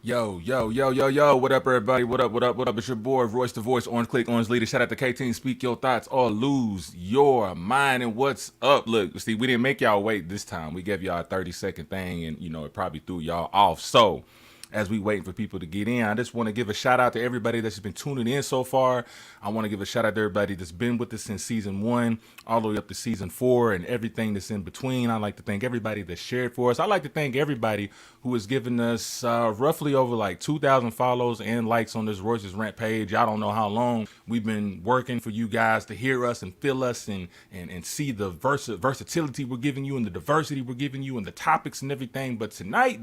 Yo. What up, everybody? What up? It's your boy, Royce the Voice, Orange Click, Orange Leader. Shout out to K-Team. Speak your thoughts or lose your mind. And what's up? Look, see, we didn't make y'all wait this time. We gave y'all a 30-second thing, and, it probably threw y'all off. So, as we waiting for people to get in, I just want to give a shout out to everybody that's been tuning in so far. I want to give a shout out to everybody that's been with us since season 1 all the way up to season 4 and everything that's in between. I'd like to thank everybody that shared for us. I'd like to thank everybody who has given us roughly over like 2,000 follows and likes on this Royce's Rant page. I don't know how long we've been working for you guys to hear us and feel us and see the versatility we're giving you and the diversity we're giving you and the topics and everything. But tonight,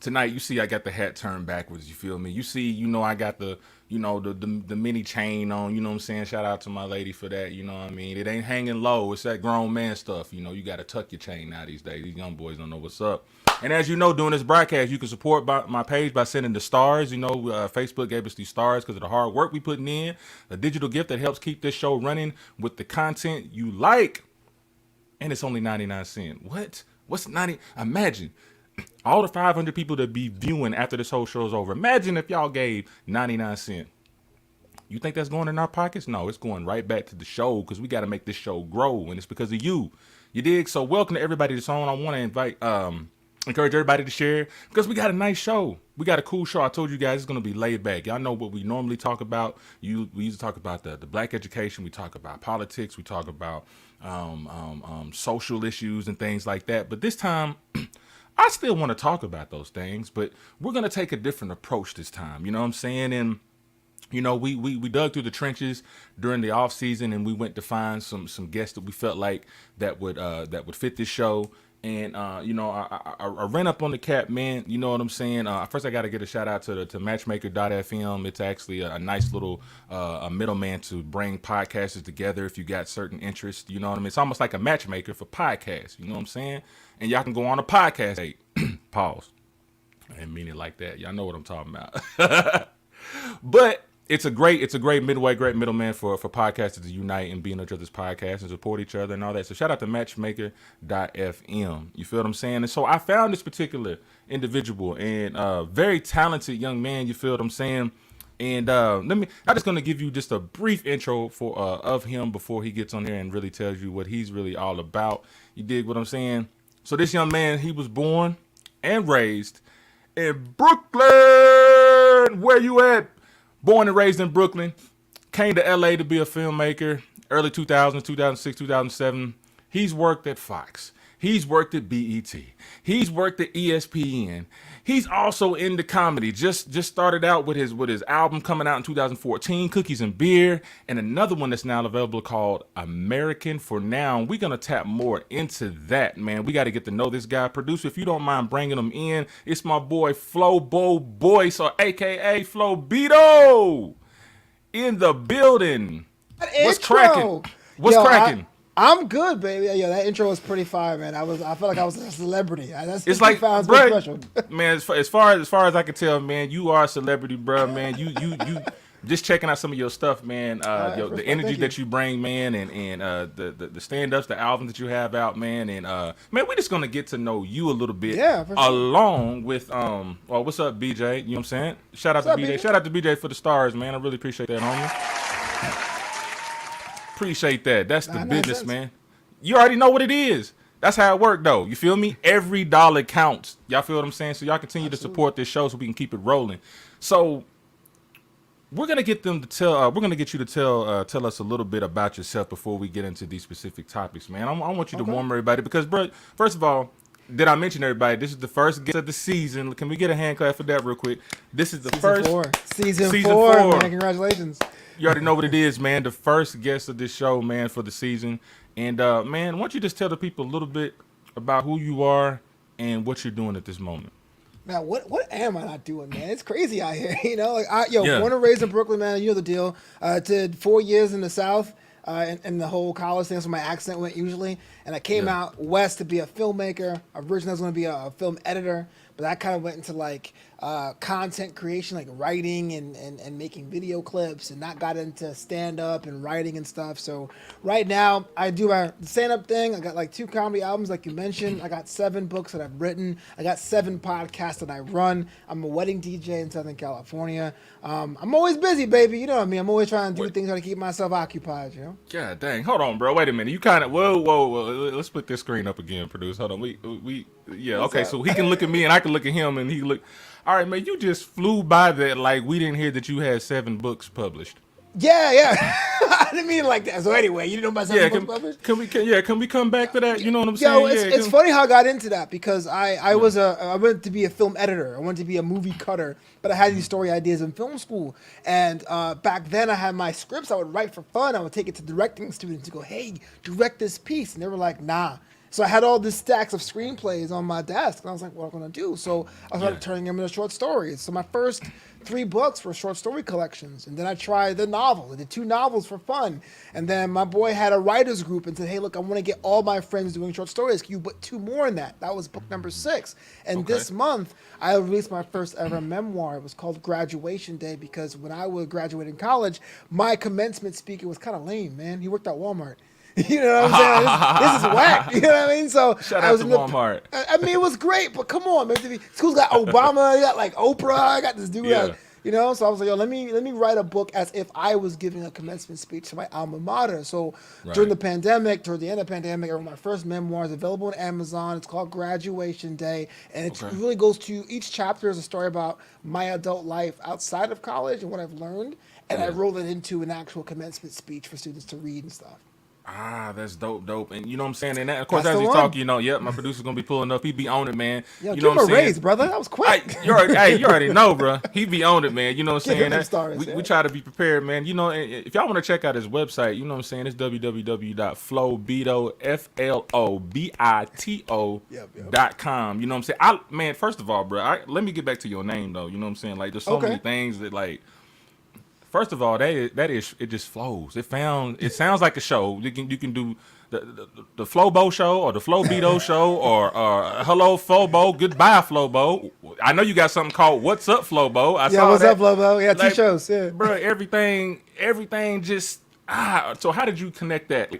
you see I got the hat turned backwards, you feel me? You see, I got the mini chain on, you know what I'm saying? Shout out to my lady for that, you know what I mean? It ain't hanging low, it's that grown man stuff, you got to tuck your chain now these days. These young boys don't know what's up. And as you know, doing this broadcast, you can support my page by sending the stars. Facebook gave us these stars because of the hard work we putting in, a digital gift that helps keep this show running with the content you like, and it's only 99 cents. What? What's 90? Imagine all the 500 people that be viewing after this whole show's over. Imagine if y'all gave 99 cents. You think that's going in our pockets? No, it's going right back to the show because we got to make this show grow, and it's because of you. You dig? So welcome to everybody that's on. I want to encourage everybody to share because we got a nice show. We got a cool show. I told you guys it's going to be laid back. Y'all know what we normally talk about. We used to talk about the black education. We talk about politics. We talk about social issues and things like that. But this time, I still want to talk about those things, but we're going to take a different approach this time. You know what I'm saying? And, we dug through the trenches during the off season and we went to find some guests that we felt like that would fit this show. And, I ran up on the cap, man. You know what I'm saying? First, I got to get a shout out to Matchmaker.fm. It's actually a nice little a middleman to bring podcasters together if you got certain interests. You know what I mean? It's almost like a matchmaker for podcasts. You know what I'm saying? And y'all can go on a podcast. Hey, pause. I didn't mean it like that. Y'all know what I'm talking about. But it's a great great middleman for podcasters to unite and be in each other's podcasts and support each other and all that. So shout out to Matchmaker.fm. You feel what I'm saying? And so I found this particular individual and very talented young man. You feel what I'm saying? And I'm just gonna give you just a brief intro of him before he gets on here and really tells you what he's really all about. You dig what I'm saying? So this young man, he was born and raised in Brooklyn. Where you at? Born and raised in Brooklyn. Came to LA to be a filmmaker. Early 2000s, 2006, 2007. He's worked at Fox. He's worked at BET. He's worked at ESPN. He's also into comedy. Just started out with his album coming out in 2014, Cookies and Beer, and another one that's now available called American for Now. We're going to tap more into that, man. We got to get to know this guy. Producer, if you don't mind bringing him in, it's my boy Flobito Boyce, or a.k.a. Flobito, in the building. What's cracking? What's cracking? I'm good, baby. Yeah, that intro was pretty fire, man. I felt like I was a celebrity. That's it's like, bro, special. Man, as far as I can tell, man, you are a celebrity, bro, man. You just checking out some of your stuff, man. The energy that you bring, man, and the stand-ups, the albums that you have out, man, and man, we're just gonna get to know you a little bit, along with what's up, BJ? You know what I'm saying? Shout out to BJ. Shout out to BJ for the stars, man. I really appreciate that, homie. Appreciate that. That's the business, man. You already know what it is. That's how it worked, though. You feel me? Every dollar counts. Y'all feel what I'm saying? So y'all continue to support this show so we can keep it rolling. So we're gonna get them to tell. We're gonna get you to tell us a little bit about yourself before we get into these specific topics, man. I want you to warm everybody because, bro, first of all, did I mention everybody? This is the first guest of the season. Can we get a hand clap for that real quick? This is the season four. Man, congratulations. You already know what it is, man. The first guest of this show, man, for the season. And, man, why don't you just tell the people a little bit about who you are and what you're doing at this moment? Man, what am I not doing, man? It's crazy out here, born and raised in Brooklyn, man. You know the deal. Did 4 years in the South. And the whole college thing, so my accent went usually. And I came out west to be a filmmaker. Originally I was going to be a film editor, but that kind of went into like content creation, like writing and making video clips, and not got into stand up and writing and stuff. So right now I do my stand up thing. I got like 2 comedy albums, like you mentioned. I got 7 books that I've written. I got 7 podcasts that I run. I'm a wedding DJ in Southern California. I'm always busy, baby. You know what I mean? I'm always trying to do things to keep myself occupied, you know? God dang. Hold on, bro. Wait a minute. You kind of, whoa. Let's put this screen up again, produce. Hold on. Yeah, What's okay. up? So he can look at me and I can look at him and he look. All right, man, you just flew by that like we didn't hear that you had 7 books published. Yeah. I didn't mean it like that. So anyway, you didn't know about 7 Yeah, books published? can we come back to that? You know what I'm Yo, saying? it's funny how I got into that because I wanted to be a film editor. I wanted to be a movie cutter, but I had these story ideas in film school. And back then I had my scripts I would write for fun. I would take it to directing students to go, hey, direct this piece. And they were like, nah. So I had all these stacks of screenplays on my desk, and I was like, what am I going to do? So I started turning them into short stories. So my first 3 books were short story collections, and then I tried the novel. I did 2 novels for fun. And then my boy had a writer's group and said, hey, look, I want to get all my friends doing short stories. Can you put 2 more in that? That was book number 6. And this month, I released my first ever memoir. It was called Graduation Day because when I was graduating college, my commencement speaker was kind of lame, man. He worked at Walmart. You know what I'm saying? This is whack. You know what I mean? So Shout I out was to in the, Walmart. I mean, it was great, but come on, man. School's got Obama, you got like Oprah, I got this dude. Yeah. You know, so I was like, yo, let me write a book as if I was giving a commencement speech to my alma mater. So during the pandemic, toward the end of the pandemic, I wrote my first memoir. It's available on Amazon. It's called Graduation Day, and it really goes to each chapter is a story about my adult life outside of college and what I've learned, and I roll it into an actual commencement speech for students to read and stuff. Ah, that's dope. And you know what I'm saying? And that, of course, That's as the he one. talk, you know, my producer's going to be pulling up. He be on it, man. Yo, you give know him what a I'm saying? raise, brother. That was quick. You already know, bro. He be on it, man. You know what I'm Give him saying? some stars, We yeah. try to be prepared, man. You know, if y'all want to check out his website, you know what I'm saying? It's www.flobito.com. You know what I'm saying? Man, first of all, bro, let me get back to your name, though. You know what I'm saying? Like, there's so many things that, like, first of all, that is it just flows. It sounds like a show. You can do the Flobo show or the Flobito show or hello Flobo, goodbye Flobo. I know you got something called What's Up Flobo. What's up, Flobo? Yeah, 2 shows. Yeah, bro. Everything just So how did you connect that?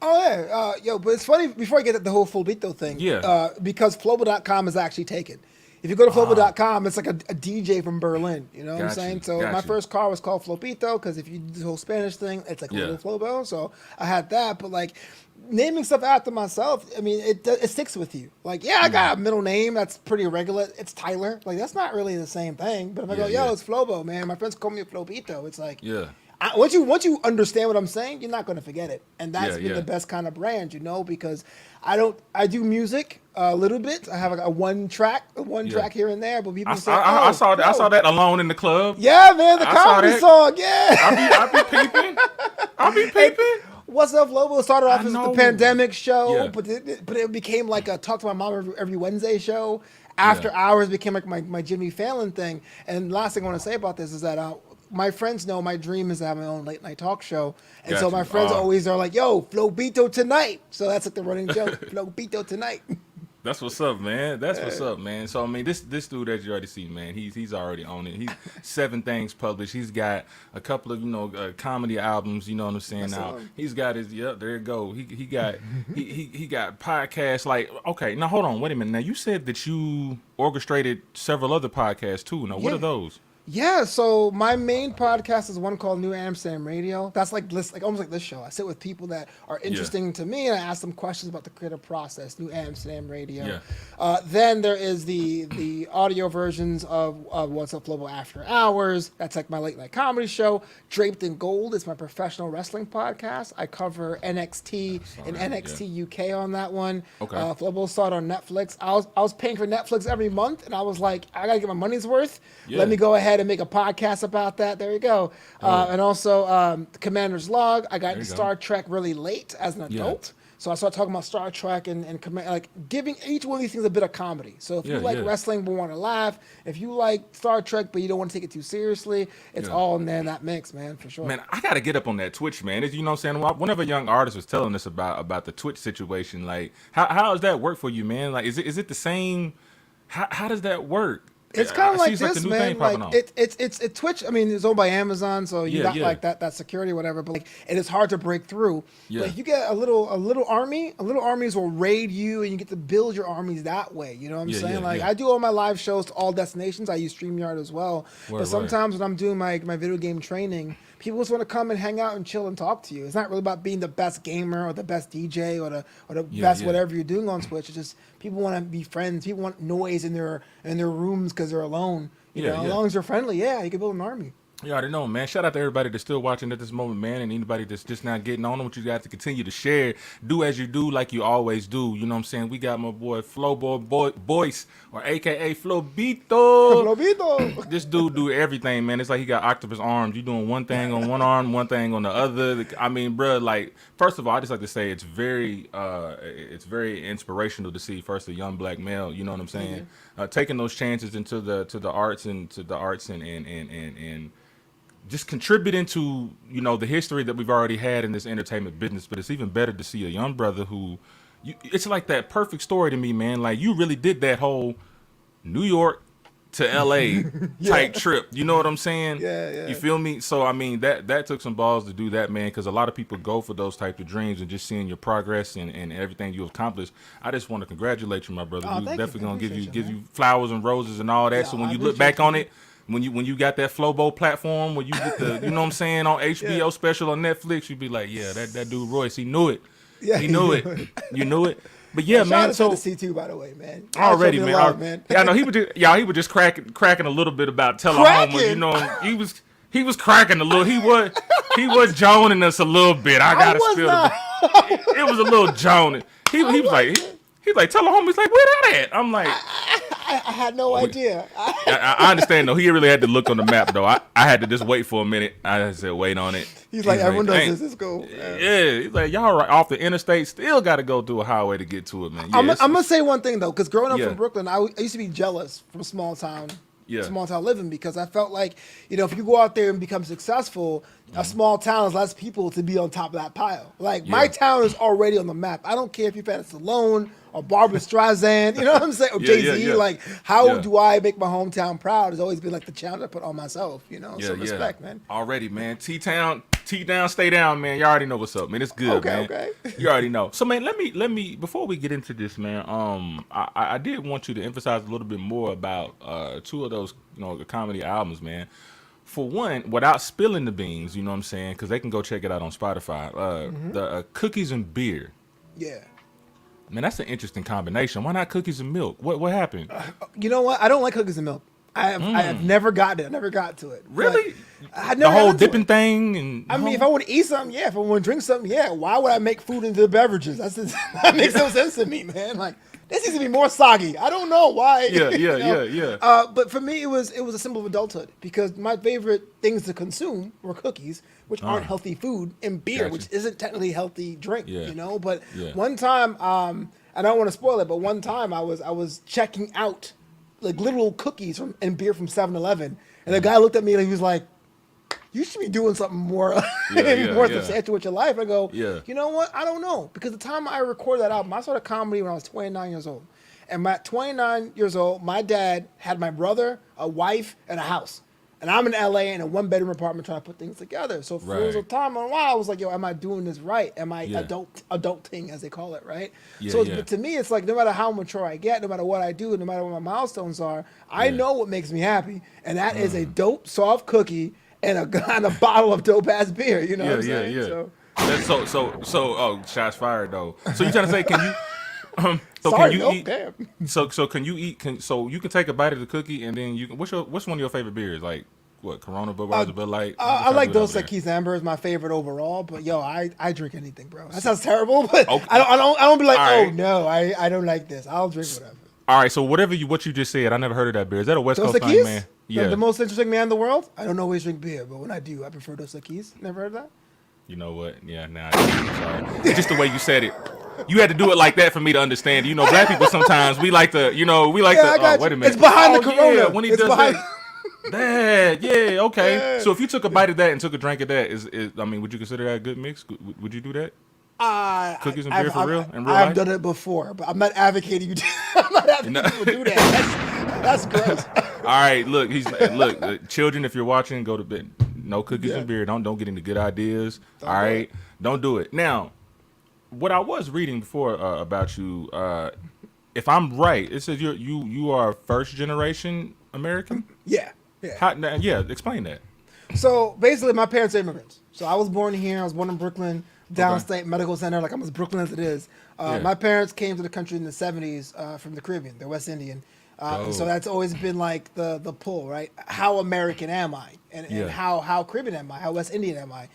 Oh yeah, yo, but it's funny. Before I get at the whole Flobito thing, because Flobo.com is actually taken. If you go to Flobo.com, it's like a DJ from Berlin. You know what I'm saying? So my first car was called Flobito because if you do the whole Spanish thing, it's like a little Flobo. So I had that, but like naming stuff after myself, I mean, it sticks with you. Like, I got a middle name that's pretty irregular. It's Tyler. Like, that's not really the same thing. But if I go, it's Flobo, man. My friends call me Flobito. It's like, once you understand what I'm saying, you're not going to forget it. And that's been the best kind of brand, you know, because I do music a little bit. I have a one track here and there, but people say, I saw that Alone in the Club. Yeah, man, the comedy song. Yeah. I'll be peeping. What's Up, Lobo started off as the pandemic show, but it became like a Talk to My Mom every Wednesday show. After Hours became like my Jimmy Fallon thing. And last thing I want to say about this is that my friends know my dream is to have my own late night talk show. And so my friends always are like, yo, Flobito tonight. So that's like the running joke, Flobito tonight. That's what's up, man. What's up, man. So I mean, this dude that you already see, man, he's already on it. He's 7 things published. He's got a couple of comedy albums. You know what I'm saying? Now he's got his there you go. He got he got podcasts. Like, okay, now hold on, wait a minute. Now you said that you orchestrated several other podcasts too. Now what are those? Yeah, so my main podcast is one called New Amsterdam Radio. That's like almost like this show. I sit with people that are interesting to me, and I ask them questions about the creative process. New Amsterdam Radio. Yeah. Then there is the audio versions of What's Up Global After Hours. That's like my late night comedy show. Draped in Gold is my professional wrestling podcast. I cover NXT and NXT UK on that one. Okay. Flobo started on Netflix. I was paying for Netflix every month, and I was like, I gotta get my money's worth. Yeah. Let me go ahead and make a podcast about that. There you go. And also Commander's Log. I got into Star Trek really late as an adult. So I started talking about Star Trek and like giving each one of these things a bit of comedy. So if you like wrestling but want to laugh, if you like Star Trek but you don't want to take it too seriously, it's all in there in that mix, man, for sure. Man, I got to get up on that Twitch, man. You know what I'm saying? Whenever a young artist was telling us about the Twitch situation, like how does that work for you, man? Like is it the same? How does that work? It's kind of like seems like this, the new man. thing popping Like off. it's Twitch. I mean, it's owned by Amazon, so you got like that security, or whatever. But like, it is hard to break through. Yeah. Like you get a little army. A little armies will raid you, and you get to build your armies that way. You know what I'm saying? Like I do all my live shows to all destinations. I use StreamYard as well. But sometimes when I'm doing my video game training, people just want to come and hang out and chill and talk to you. It's not really about being the best gamer or the best DJ or the best whatever you're doing on Twitch. It's just people want to be friends. People want noise in their rooms because they're alone. You know, as long as you're friendly, you can build an army. You already know, man. Shout out to everybody that's still watching at this moment, man, and anybody that's just not getting on. What you got to continue to share. Do as you do, like you always do. You know what I'm saying? We got my boy Flobito Boyce, or AKA Flobito. Flobito. This dude do everything, man. It's like he got octopus arms. You doing one thing on one arm, one thing on the other. I mean, bro, like, first of all, I just like to say it's very inspirational to see first a young black male. You know what I'm saying? Taking those chances into the arts and just contributing to, you know, the history that we've already had in this entertainment business. But it's even better to see a young brother who, it's like that perfect story to me, man. Like, you really did that whole New York to LA type trip. You know what I'm saying? Yeah. You feel me? So, I mean, that took some balls to do that, man, because a lot of people go for those type of dreams, and just seeing your progress and everything you've accomplished. I just want to congratulate you, my brother. We're definitely going to give you flowers and roses and all that. So when you look back on it, when you got that Flobo platform where you get the, you know what I'm saying, on HBO special on Netflix, you'd be like, that dude Royce, he knew it. Yeah, he knew it. You knew it. But yeah, man. So the C2, by the way, man. Already, man. Yeah, I know he was just cracking a little bit about Telehoma. You know, he was cracking a little. He was joning us a little bit. I gotta spill it was a little joning. He was like Telehoma's like, where that at? I'm like, I had no idea. I understand though. He really had to look on the map though. I had to just wait for a minute. I said wait on it. He's like, everyone does this. It's cool. Yeah, he's like, y'all right off the interstate, still got to go through a highway to get to it, man. Yeah, I'm gonna say one thing though, because growing up from Brooklyn, I used to be jealous from small town living, because I felt like, you know, if you go out there and become successful, a small town has less people to be on top of that pile. Like my town is already on the map. I don't care if you've had a Stallone or Barbara Streisand, you know what I'm saying, or Jay-Z. Like, how do I make my hometown proud? Has always been like the challenge I put on myself, you know. So respect, man. Already, man. T-Town, stay down, man. You already know what's up, man. It's good, man. Okay. You already know. So, man, let me before we get into this, man. I did want you to emphasize a little bit more about two of those, you know, the comedy albums, man. For one, without spilling the beans, you know what I'm saying, because they can go check it out on Spotify. The Cookies and Beer. Yeah. Man, that's an interesting combination. Why not cookies and milk? What happened? You know what? I don't like cookies and milk. I have never gotten it. I never got to it. Really? I the whole dipping thing? And I mean, if I want to eat something, yeah. If I want to drink something, yeah. Why would I make food into beverages? That makes no sense to me, man. Like, this needs to be more soggy. I don't know why. Yeah. But for me, it was a symbol of adulthood, because my favorite things to consume were cookies, which aren't healthy food, and beer, which isn't technically healthy drink. You know. But one time, I don't want to spoil it, but one time I was checking out like literal cookies and beer from 7-Eleven, and the guy looked at me and he was like, "You should be doing something more substantial with your life." I go, "You know what? I don't know," because the time I recorded that album, I started comedy when I was 29 years old, and at 29 years old, my dad had my brother, a wife, and a house. And I'm in LA in a 1-bedroom apartment trying to put things together. So for a time on a while, I was like, yo, am I doing this right? Am I adulting, as they call it, right? But to me, it's like, no matter how mature I get, no matter what I do, no matter what my milestones are, I know what makes me happy. And that is a dope, soft cookie and a bottle of dope-ass beer. You know what I'm saying? So, shots fired, though. So you trying to say, can you... So can you eat? So you can take a bite of the cookie and then you can. What's one of your favorite beers? Like what? Corona, Budweiser, Bud Light. I like Dos Equis Amber is my favorite overall. But yo, I drink anything, bro. That sounds terrible, but I don't be like, oh no, I don't like this. I'll drink whatever. All right, so what you just said, I never heard of that beer. Is that a West Coast thing, man? Yeah. The most interesting man in the world. I don't always drink beer, but when I do, I prefer Dos Equis. Never heard of that? You know what? Yeah, nah. Sorry. It's just the way you said it. You had to do it like that for me to understand. You know, black people sometimes we like to. Wait a minute. It's behind the Corona. Yeah, when he does that. Yeah, okay. Yeah. So if you took a bite of that and took a drink of that, would you consider that a good mix? Would you do that? Cookies and beer for real? In real life? I've done it before, but I'm not advocating you. I'm not advocating you to do that. That's gross. right, look, children, if you're watching, go to bed. No cookies and beer. Don't get into good ideas. All right, don't do it. Now, what I was reading before about you, if I'm right, it says you are first generation American. Yeah. Explain that. So basically, my parents are immigrants. So I was born here. I was born in Brooklyn, downstate medical center. Like I'm as Brooklyn as it is. My parents came to the country in the 70s from the Caribbean. They're West Indian. So that's always been like the pull, right? How American am I? And how Caribbean am I? How West Indian am I?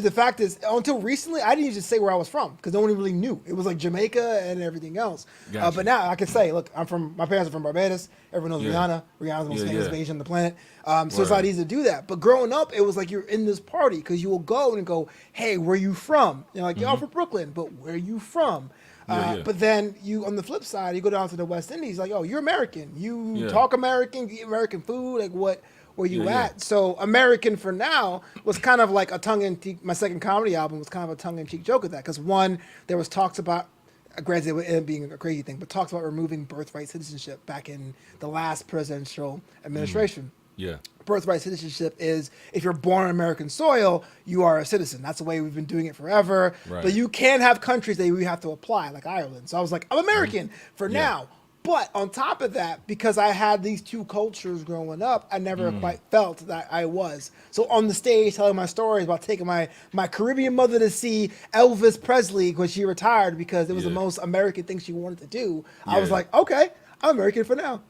The fact is, until recently, I didn't even say where I was from because no one really knew. It was like Jamaica and everything else. Gotcha. But now I can say, look, my parents are from Barbados. Everyone knows Rihanna. Rihanna's the most famous Asian on the planet. So it's not easy to do that. But growing up, it was like you're in this party because you will go and go, hey, where you from? You're like, I'm from Brooklyn, but where you from? But then you, on the flip side, you go down to the West Indies, like, oh, you're American. You talk American, you eat American food, like what? Where you at? So American for Now was kind of like a tongue-in-cheek. My second comedy album was kind of a tongue-in-cheek joke at that because one, there was talks about, granted it would end up being a crazy thing, but talks about removing birthright citizenship back in the last presidential administration. Birthright citizenship is if you're born on American soil, you are a citizen. That's the way we've been doing it forever. Right. But you can have countries that we have to apply, like Ireland. So I was like, I'm American for now. But on top of that, because I had these two cultures growing up, I never quite felt that I was. So on the stage telling my stories about taking my Caribbean mother to see Elvis Presley when she retired because it was the most American thing she wanted to do, I was like, okay, I'm American for now.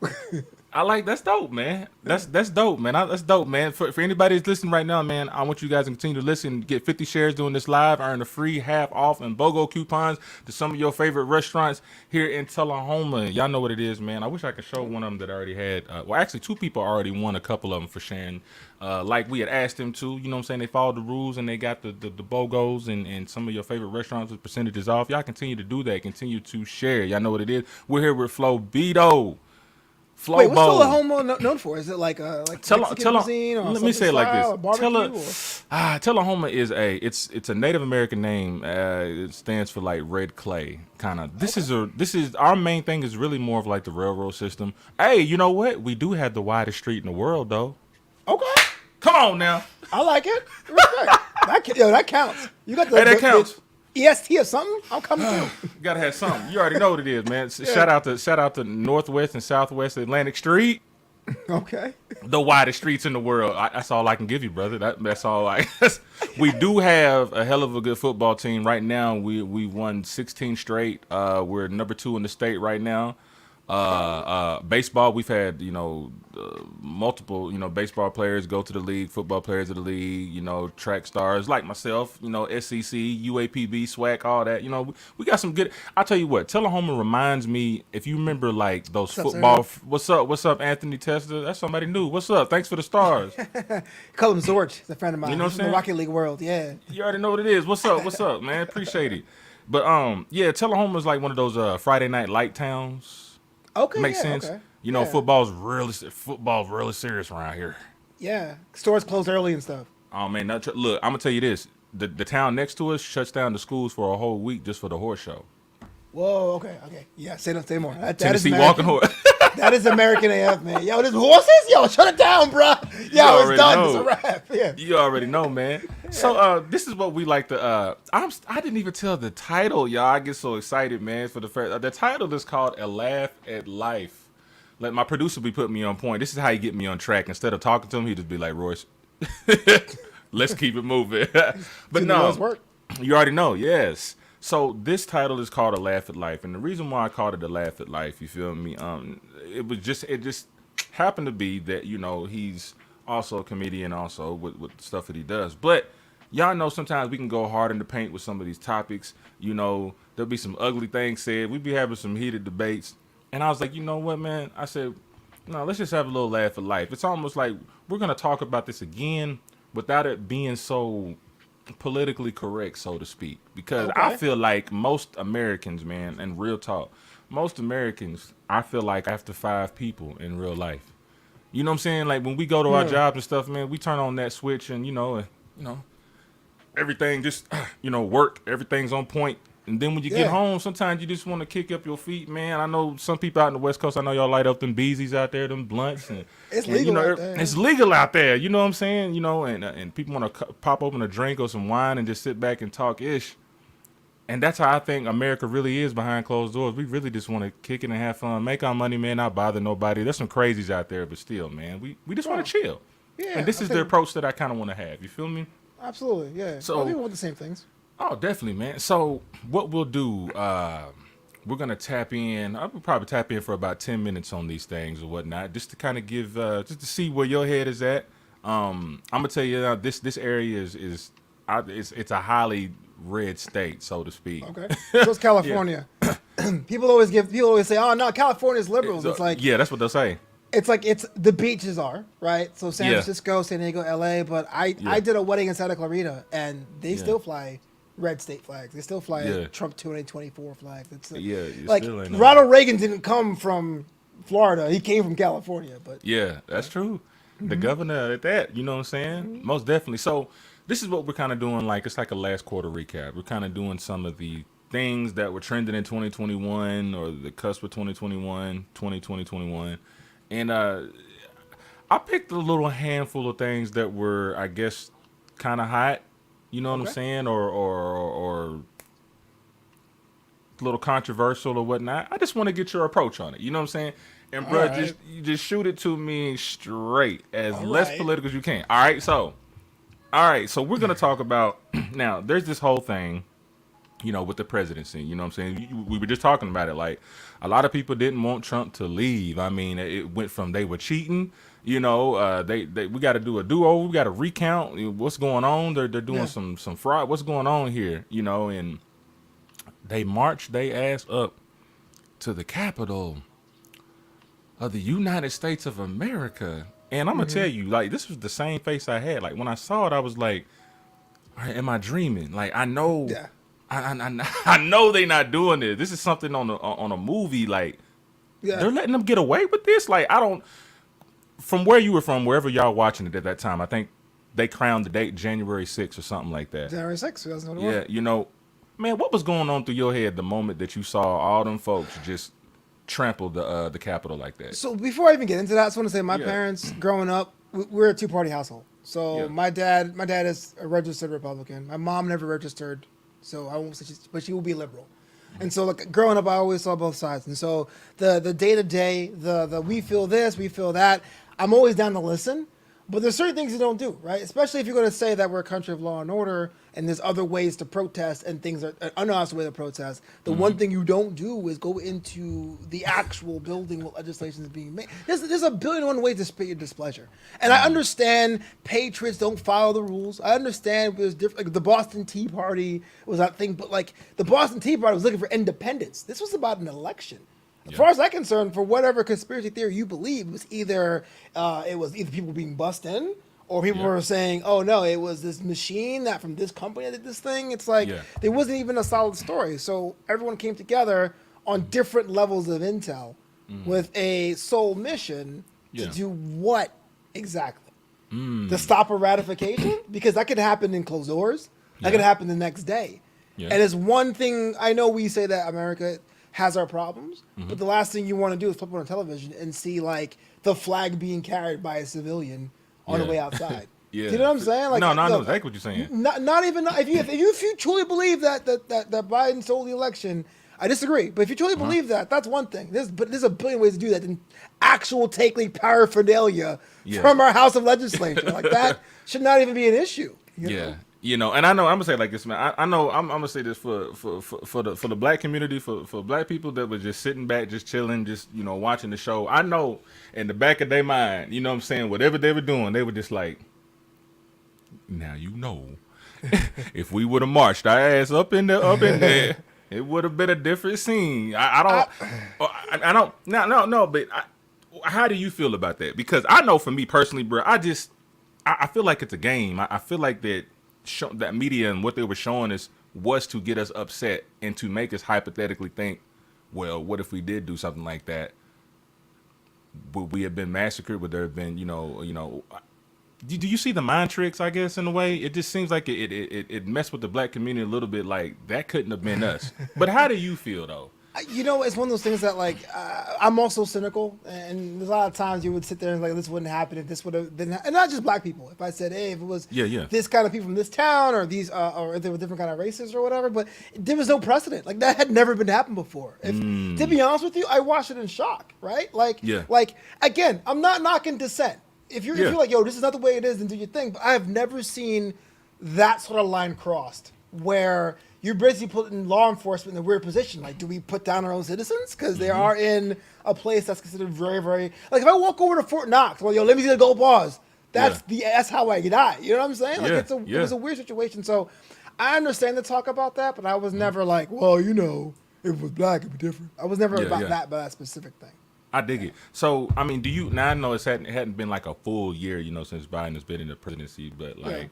That's dope, man. That's dope, man. That's dope, man. For anybody that's listening right now, man, I want you guys to continue to listen. Get 50 shares doing this live. Earn a free half off and BOGO coupons to some of your favorite restaurants here in Tullahoma. Y'all know what it is, man. I wish I could show one of them that I already had. Well, actually, two people already won a couple of them for sharing. Like we had asked them to. You know what I'm saying? They followed the rules and they got the BOGOs and some of your favorite restaurants with percentages off. Y'all continue to do that. Continue to share. Y'all know what it is. We're here with Flobito. Wait, what's Tullahoma known for? Is it like Mexican cuisine or let me say it like this. Tullahoma is it's a Native American name. It stands for like red clay, kind of. This is our main thing is really more of like the railroad system. Hey, you know what? We do have the widest street in the world, though. Okay. Come on now. I like it. That counts. You got that counts. EST or something? I'm coming through. Gotta have something. You already know what it is, man. Shout out to Northwest and Southwest Atlantic Street. Okay. The widest streets in the world. That's all I can give you, brother. That's all I. We do have a hell of a good football team right now. We won 16 straight. We're number 2 in the state right now. Baseball, we've had multiple baseball players go to the league, football players of the league, track stars like myself, SEC, UAPB, SWAC, all that. We got some good. I'll tell you what, Tullahoma reminds me, if you remember like those football. What's up, Anthony Testa? That's somebody new. What's up? Thanks for the stars. Call him Zorch. He's a friend of mine. You know what I'm saying? The Rocket League world. Yeah. You already know what it is. What's up, man? Appreciate it. But Tullahoma is like one of those Friday night light towns. Okay, makes sense. Okay. Football's really serious around here. Yeah, stores close early and stuff. Oh man, look, I'm gonna tell you this: the town next to us shuts down the schools for a whole week just for the horse show. Whoa, okay, yeah. Say more. Tennessee walking horse. That is American AF, man. Yo, there's horses. Yo, shut it down, bro. Yo, it's done. It's a wrap. Yeah. You already know, man. So this is what we like to. I didn't even tell the title, y'all. I get so excited, man. For the first, the title is called "A Laugh at Life." Like my producer be putting me on point. This is how he get me on track. Instead of talking to him, he just be like, "Royce, let's keep it moving." But no, you already know. Yes. So this title is called "A Laugh at Life," and the reason why I called it "A Laugh at Life," you feel me? It just happened to be that he's also a comedian, also with the stuff that he does. But y'all know sometimes we can go hard in the paint with some of these topics. There'll be some ugly things said. We be having some heated debates, and I was like, you know what, man? I said, no, let's just have a little laugh at life. It's almost like we're gonna talk about this again without it being so politically correct, so to speak, because I feel like most Americans, man, and real talk, most Americans, I feel like after 5 people in real life. You know what I'm saying? Like when we go to our jobs and stuff, man, we turn on that switch and everything just work, everything's on point. And then when you get home, sometimes you just want to kick up your feet, man. I know some people out in the West Coast, I know y'all light up them beezies out there, them blunts. And, it's legal out there. It's legal out there, you know what I'm saying? You know, and people want to pop open a drink or some wine and just sit back and talk ish. And that's how I think America really is behind closed doors. We really just want to kick it and have fun, make our money, man, not bother nobody. There's some crazies out there, but still, man, we just want to chill. Yeah, and this is the approach that I kind of want to have. You feel me? Absolutely, yeah. So people want the same things. Oh, definitely, man. So what we'll do, we're gonna tap in. I will probably tap in for about 10 minutes on these things or whatnot, just to kind of give, just to see where your head is at. I'm gonna tell you this area is it's a highly red state, so to speak. Okay, so it's California. People always say, "Oh no, California's liberals." It's like, yeah, that's what they'll say. It's like the beaches are, right? So San Francisco, San Diego, LA, but I did a wedding in Santa Clarita and they still fly red state flags. They still fly Trump 2024 flags. It's like Ronald Reagan didn't come from Florida. He came from California, but yeah, that's true. The governor at that, you know what I'm saying? Most definitely. So this is what we're kind of doing, like it's like a last quarter recap. We're kind of doing some of the things that were trending in 2021 or the cusp of 2021. And I picked a little handful of things that were, I guess, kind of hot. You know what I'm saying? Or a little controversial or whatnot. I just want to get your approach on it. You know what I'm saying? And, bro, just shoot it to me straight, as less political as you can. All right, so we're going to talk about, now, there's this whole thing, you know, with the presidency. You know what I'm saying? We were just talking about it. Like, a lot of people didn't want Trump to leave. I mean, it went from they were cheating, you know, we got to do a do-over. We got to recount what's going on. They're doing some fraud. What's going on here, you know? And they marched their ass up to the Capitol of the United States of America. And I'm going to tell you, like, this was the same face I had. Like, when I saw it, I was like, am I dreaming? Like, I know... Yeah. I know they not doing this. This is something on a movie. Like, they're letting them get away with this. Like, I don't. From where you were from, wherever y'all watching it at that time, I think they crowned the date January 6th or something like that. January 6th, 2021. Yeah, you know, man, what was going on through your head the moment that you saw all them folks just trample the Capitol like that? So before I even get into that, I just want to say my parents, growing up, we're a two-party household. So my dad is a registered Republican. My mom never registered. So I won't say but she will be liberal. And so, like, growing up, I always saw both sides. And so the day-to-day, the we feel this, we feel that, I'm always down to listen. But there's certain things you don't do, right? Especially if you're going to say that we're a country of law and order and there's other ways to protest and things are an honest way to protest. The one thing you don't do is go into the actual building where legislation is being made. There's a billion and one ways to spit your displeasure. And I understand patriots don't follow the rules. I understand there's different. Like, the Boston Tea Party was that thing, but like the Boston Tea Party was looking for independence. This was about an election. As far as I'm concerned, for whatever conspiracy theory you believe, it was either people being bussed in, or people were saying, "Oh no, it was this machine that from this company that did this thing." It's like there wasn't even a solid story. So everyone came together on different levels of intel with a sole mission to do what exactly? To stop a ratification, because that could happen in closed doors. That could happen the next day. And it's one thing I know we say that America has our problems, but the last thing you want to do is flip on a television and see like the flag being carried by a civilian on the way outside. Do you know what I'm saying? Like, no, I know exactly what you're saying. Not even if you truly believe that Biden stole the election, I disagree. But if you truly believe that, that's one thing. There's a billion ways to do that than actual take like paraphernalia from our House of Legislature. Like that should not even be an issue. You know? You know, and I know I'm gonna say it like this, man. I know I'm gonna say this for the black community, for black people that were just sitting back, just chilling, just, you know, watching the show. I know in the back of their mind, you know what I'm saying, whatever they were doing, they were just like, now you know, if we would have marched our ass up in there, it would have been a different scene. But how do you feel about that? Because I know for me personally, bro, I feel like it's a game. I feel like that media and what they were showing us was to get us upset and to make us hypothetically think, well, what if we did do something like that? Would we have been massacred? Would there have been, you know, do you see the mind tricks? I guess in a way, it just seems like it messed with the black community a little bit. Like that couldn't have been us. But how do you feel though? You know, it's one of those things that like I'm also cynical, and there's a lot of times you would sit there and like this wouldn't happen if this would have been, and not just black people. If I said, hey, if it was this kind of people from this town, or these, or if they were different kind of races or whatever, but there was no precedent. Like that had never been happened before. If to be honest with you, I watched it in shock. Right? Like again, I'm not knocking dissent. If you're like, yo, this is not the way it is, then do your thing. But I have never seen that sort of line crossed where you're basically putting law enforcement in a weird position. Like, do we put down our own citizens because they are in a place that's considered very, very like if I walk over to Fort Knox, well, yo, let me see the gold bars. That's how I die. You know what I'm saying? Like it was a weird situation. So I understand the talk about that, but I was never like, well, you know, if it was black, it'd be different. I was never about that specific thing. I dig it. So, I mean, now I know it hadn't been like a full year, you know, since Biden has been in the presidency, but like,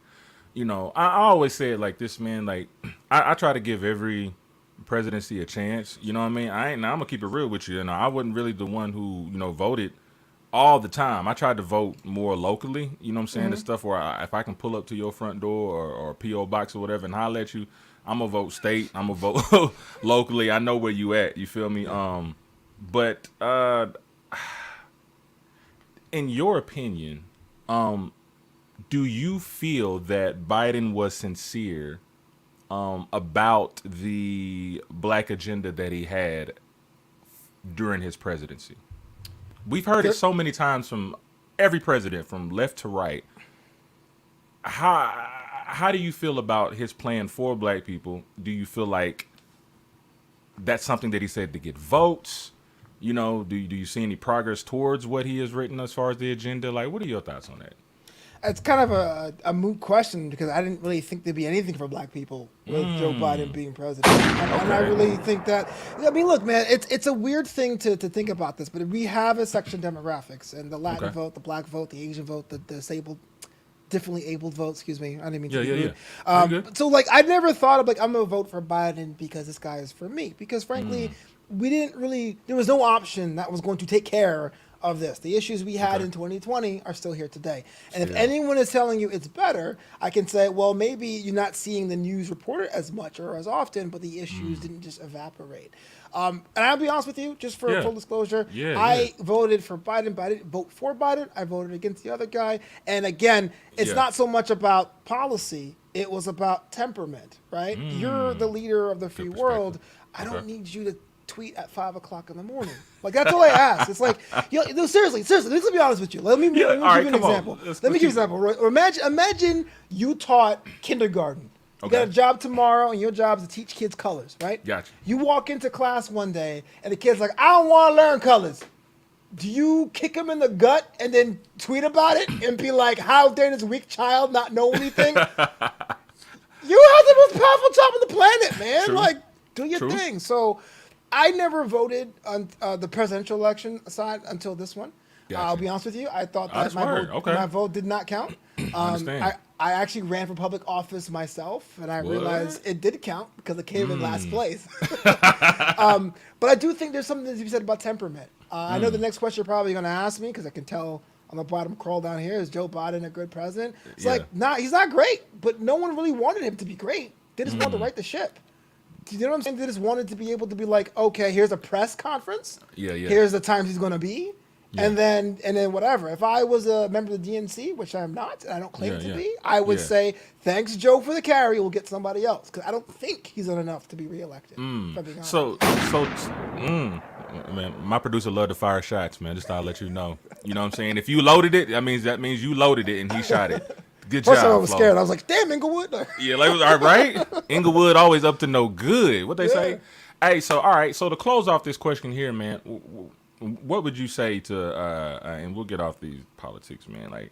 you know, I always say it like this, man, like I try to give every presidency a chance, you know what I mean? I'm going to keep it real with you. You know, I wasn't really the one who, you know, voted all the time. I tried to vote more locally, you know what I'm saying? The stuff where if I can pull up to your front door or P.O. box or whatever and holler at you, I'm going to vote state. I'm going to vote locally. I know where you at. You feel me? But in your opinion, do you feel that Biden was sincere about the black agenda that he had during his presidency? We've heard it so many times from every president, from left to right. How do you feel about his plan for black people? Do you feel like that's something that he said to get votes? You know, do you see any progress towards what he has written as far as the agenda? Like, what are your thoughts on that? It's kind of a moot question because I didn't really think there'd be anything for black people with Joe Biden being president. And I really think that, I mean, look, man, it's a weird thing to think about this, but we have a section demographics and the Latin vote, the black vote, the Asian vote, the disabled, differently abled vote, excuse me. I didn't mean to be rude. So, like, I never thought of, like, I'm going to vote for Biden because this guy is for me. Because, frankly, there was no option that was going to take care of this. The issues we had in 2020 are still here today. And if anyone is telling you it's better, I can say, well, maybe you're not seeing the news reported as much or as often, but the issues didn't just evaporate. And I'll be honest with you, just for full disclosure, I voted for Biden, but I didn't vote for Biden. I voted against the other guy. And again, it's not so much about policy. It was about temperament, right? You're the leader of the free world. I don't need you to tweet at 5 o'clock in the morning. Like, that's all I ask. It's like, no, seriously, let's be honest with you. Let me give you an example. Let me give you an example. Imagine you taught kindergarten. You got a job tomorrow, and your job is to teach kids colors, right? Gotcha. You walk into class one day, and the kid's like, I don't want to learn colors. Do you kick him in the gut and then tweet about it and be like, how dare this weak child not know anything? You have the most powerful job on the planet, man. True. Like, do your thing. So I never voted on the presidential election aside until this one. Gotcha. I'll be honest with you. I thought that my vote did not count. I actually ran for public office myself, and I realized it did count because it came in last place. But I do think there's something to be said about temperament. I know the next question you're probably going to ask me, because I can tell on the bottom crawl down here, is Joe Biden a good president? It's like, he's not great, but no one really wanted him to be great. They just wanted to right the ship. You know what I'm saying? They just wanted to be able to be like, okay, here's a press conference. Here's the times he's going to be. And then whatever. If I was a member of the DNC, which I'm not, and I don't claim to be, I would say, thanks, Joe, for the carry. We'll get somebody else. Because I don't think he's done enough to be reelected. Man, my producer loved to fire shots, man. Just thought I'd let you know. You know what I'm saying? If you loaded it, that means you loaded it and he shot it. Good job. First time I was scared. I was like, damn, Inglewood. Right? Inglewood always up to no good. What they say? Hey, so, all right. So to close off this question here, man, what would you say to, and we'll get off these politics, man. Like,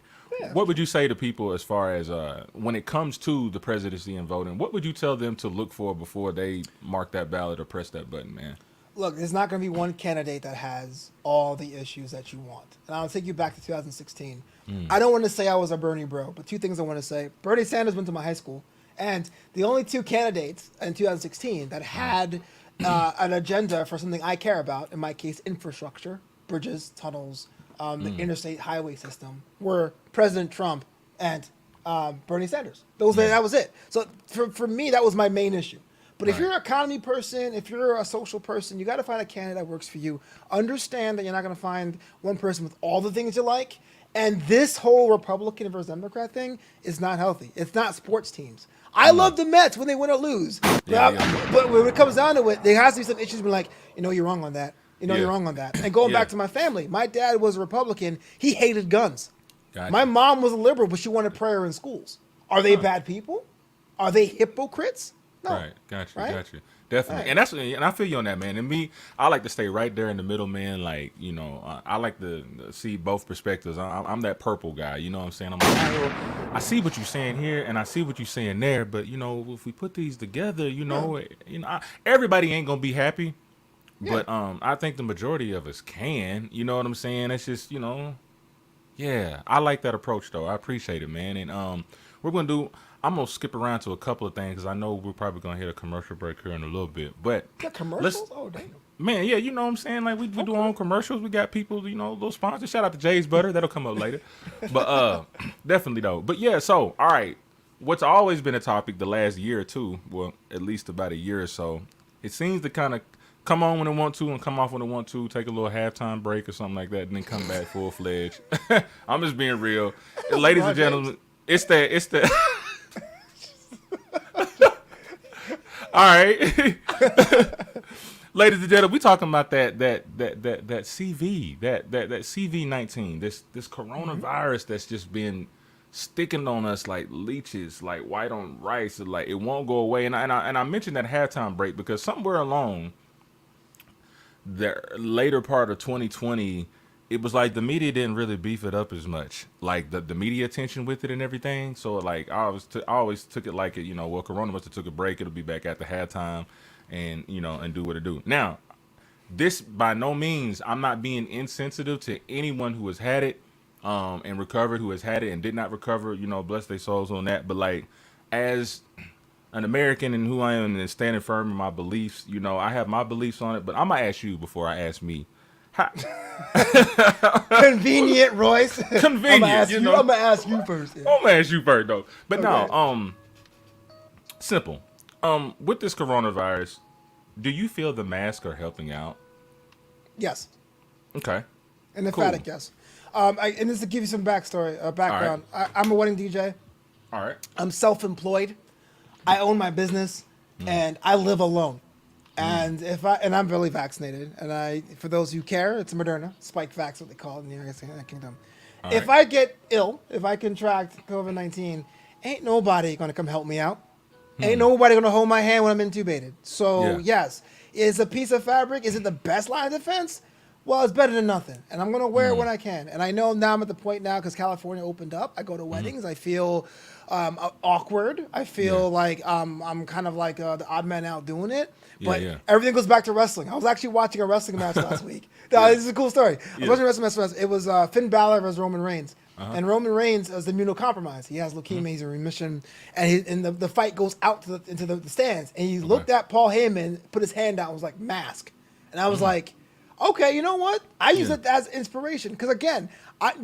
what would you say to people as far as when it comes to the presidency and voting? What would you tell them to look for before they mark that ballot or press that button, man? Look, there's not going to be one candidate that has all the issues that you want. And I'll take you back to 2016. I don't want to say I was a Bernie bro, but two things I want to say. Bernie Sanders went to my high school, and the only two candidates in 2016 that had an agenda for something I care about, in my case, infrastructure, bridges, tunnels, the interstate highway system, were President Trump and Bernie Sanders. That was it. So for me, that was my main issue. But if you're an economy person, if you're a social person, you got to find a candidate that works for you. Understand that you're not going to find one person with all the things you like. And this whole Republican versus Democrat thing is not healthy. It's not sports teams. I love the Mets when they win or lose. But when it comes down to it, there has to be some issues. Be like, you're wrong on that. You're wrong on that. And going back to my family, my dad was a Republican. He hated guns. Gotcha. My mom was a liberal, but she wanted prayer in schools. Are they bad people? Are they hypocrites? No. Right, gotcha. Definitely, right. And I feel you on that, man. And me, I like to stay right there in the middle, man. Like, I like to see both perspectives. I'm that purple guy, you know what I'm saying? I'm like, I see what you're saying here, and I see what you're saying there, but if we put these together, everybody ain't gonna be happy, but I think the majority of us can. You know what I'm saying? It's just, I like that approach though. I appreciate it, man. And I'm going to skip around to a couple of things because I know we're probably going to hit a commercial break here in a little bit. But commercials? Oh, damn. Man, yeah, you know what I'm saying? Like, we do our own commercials. We got people, little sponsors. Shout out to Jay's Butter. That'll come up later. But definitely, though. But, yeah, so, all right. What's always been a topic the last year or two, well, at least about a year or so, it seems to kind of come on when it want to and come off when it want to, take a little halftime break or something like that, and then come back full-fledged. I'm just being real. Ladies and gentlemen, it's that. All right, ladies and gentlemen, we talking about that CV, that CV-19, this coronavirus that's just been sticking on us like leeches, like white on rice, like it won't go away. And I mentioned that halftime break because somewhere along the later part of 2020, it was like the media didn't really beef it up as much, like the media attention with it and everything. So like I always took it like it, Corona must have took a break. It'll be back at the halftime, and and do what it do. Now, this by no means, I'm not being insensitive to anyone who has had it, and recovered, who has had it and did not recover. Bless their souls on that. But like, as an American and who I am and standing firm in my beliefs, I have my beliefs on it. But I'm gonna ask you before I ask me. Convenient, Royce. Convenient. I'm gonna ask you first. Yeah. I'm gonna ask you first though. But okay. Simple. With this coronavirus, do you feel the masks are helping out? Yes. Okay. An emphatic yes. And this to give you some background. Right. I'm a wedding DJ. All right. I'm self-employed. I own my business, and I live alone. And I'm fully vaccinated, and for those who care, it's Moderna, Spike Vax, what they call it in the United Kingdom. If I get ill, if I contract COVID-19, ain't nobody gonna come help me out. Ain't nobody gonna hold my hand when I'm intubated. So yes, is a piece of fabric, is it the best line of defense? Well, it's better than nothing, and I'm gonna wear it when I can. And I know now I'm at the point now because California opened up. I go to weddings. I feel awkward. I feel like I'm kind of like the odd man out doing it. But everything goes back to wrestling. I was actually watching a wrestling match last week. This is a cool story. I was watching a wrestling match. It was Finn Balor versus Roman Reigns. And Roman Reigns is immunocompromised. He has leukemia. He's in remission. And the fight goes out into the stands. And he looked at Paul Heyman, put his hand out, and was like, mask. And I was like, okay, you know what? I use it as inspiration. Because again,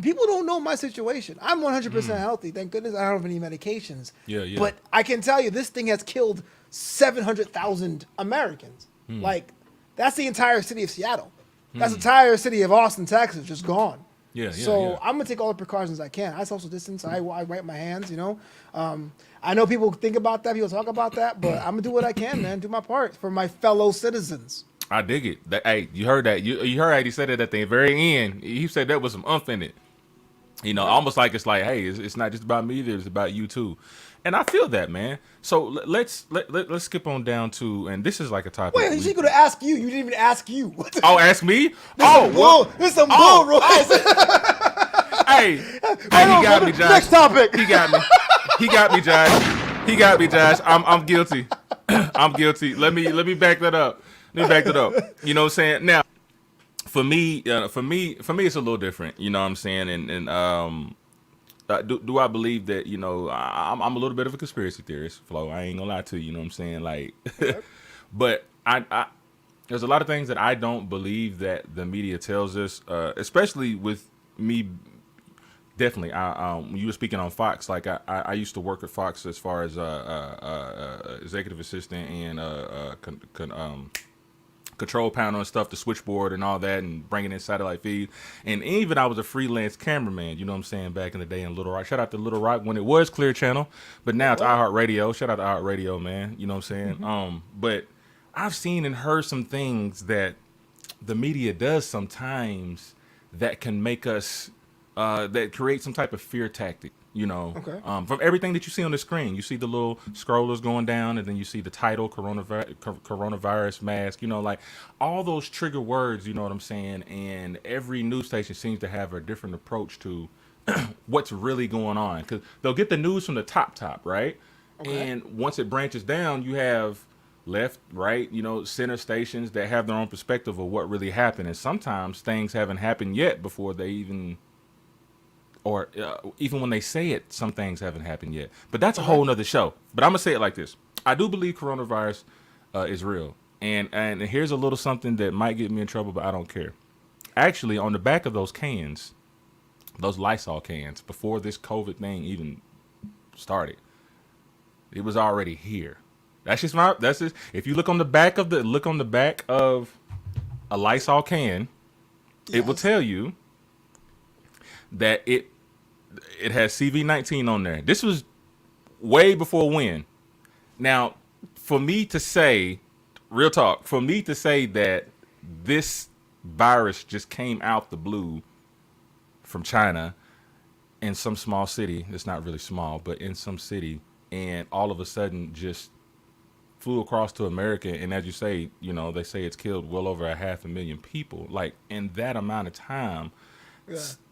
people don't know my situation. I'm 100% healthy. Thank goodness I don't have any medications. But I can tell you this thing has killed 700,000 Americans. Like, that's the entire city of Seattle. That's the entire city of Austin, Texas, just gone. So I'm going to take all the precautions I can. I social distance. I wipe my hands, I know people think about that. People talk about that. But I'm going to do what I can, man. Do my part for my fellow citizens. I dig it. Hey, you heard that. You heard how he said it at the very end. He said that was some umph in it. Almost like it's like, hey, it's not just about me either. It's about you too. And I feel that, man. So let's skip on down to, and this is like a topic. Wait, she's gonna ask you. You didn't even ask you. Oh, ask me? This some bull, Royce. Hey, he got me, Josh. Next topic. He got me. He got me, Josh. I'm guilty. I'm guilty. Let me back that up. You know what I'm saying? Now, for me, it's a little different. You know what I'm saying? And do I believe that, I'm a little bit of a conspiracy theorist, Flo. I ain't gonna lie to you. You know what I'm saying? Like, but I there's a lot of things that I don't believe that the media tells us, especially with me Definitely. When you were speaking on Fox, like I used to work at Fox as far as executive assistant and control panel and stuff, the switchboard and all that, and bringing in satellite feed. And even I was a freelance cameraman, you know what I'm saying, back in the day in Little Rock. Shout out to Little Rock when it was Clear Channel, but now it's iHeartRadio. Shout out to iHeartRadio, man. You know what I'm saying? But I've seen and heard some things that the media does sometimes that can make us that create some type of fear tactic, you know. Okay. From everything that you see on the screen. You see the little scrollers going down, and then you see the title, coronavirus mask, you know, like all those trigger words, you know what I'm saying? And every news station seems to have a different approach to what's really going on. Because they'll get the news from the top, right? Okay. And once it branches down, you have left, right, you know, center stations that have their own perspective of what really happened. And sometimes things haven't happened yet before they even... or even when they say it, some things haven't happened yet. But that's a whole nother show. But I'm going to say it like this. I do believe coronavirus is real. And here's a little something that might get me in trouble, but I don't care. Actually, on the back of those cans, those Lysol cans, before this COVID thing even started, it was already here. That's just if you look on the back of a Lysol can, it will tell you that it has CV-19 on there. This was way before when. Now, for me to say, real talk, for me to say that this virus just came out the blue from China in some small city, it's not really small, but in some city, and all of a sudden just flew across to America, and as you say, you know, they say it's killed well over 500,000 people. Like, in that amount of time,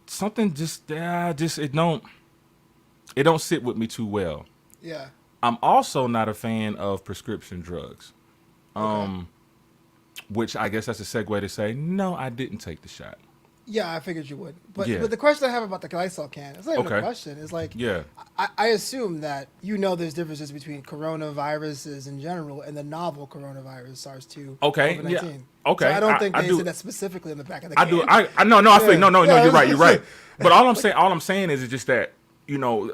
something just it don't sit with me too well. Yeah. I'm also not a fan of prescription drugs. Which I guess that's a segue to say, no, I didn't take the shot. Yeah, I figured you would. But the question I have about the Lysol can, it's not even a question. It's like, I assume that you know there's differences between coronaviruses in general and the novel coronavirus, SARS-2, COVID-19. Yeah. Okay. So I don't think they said that specifically in the back of the can. I feel no, you're right. But all I'm saying is just that, you know,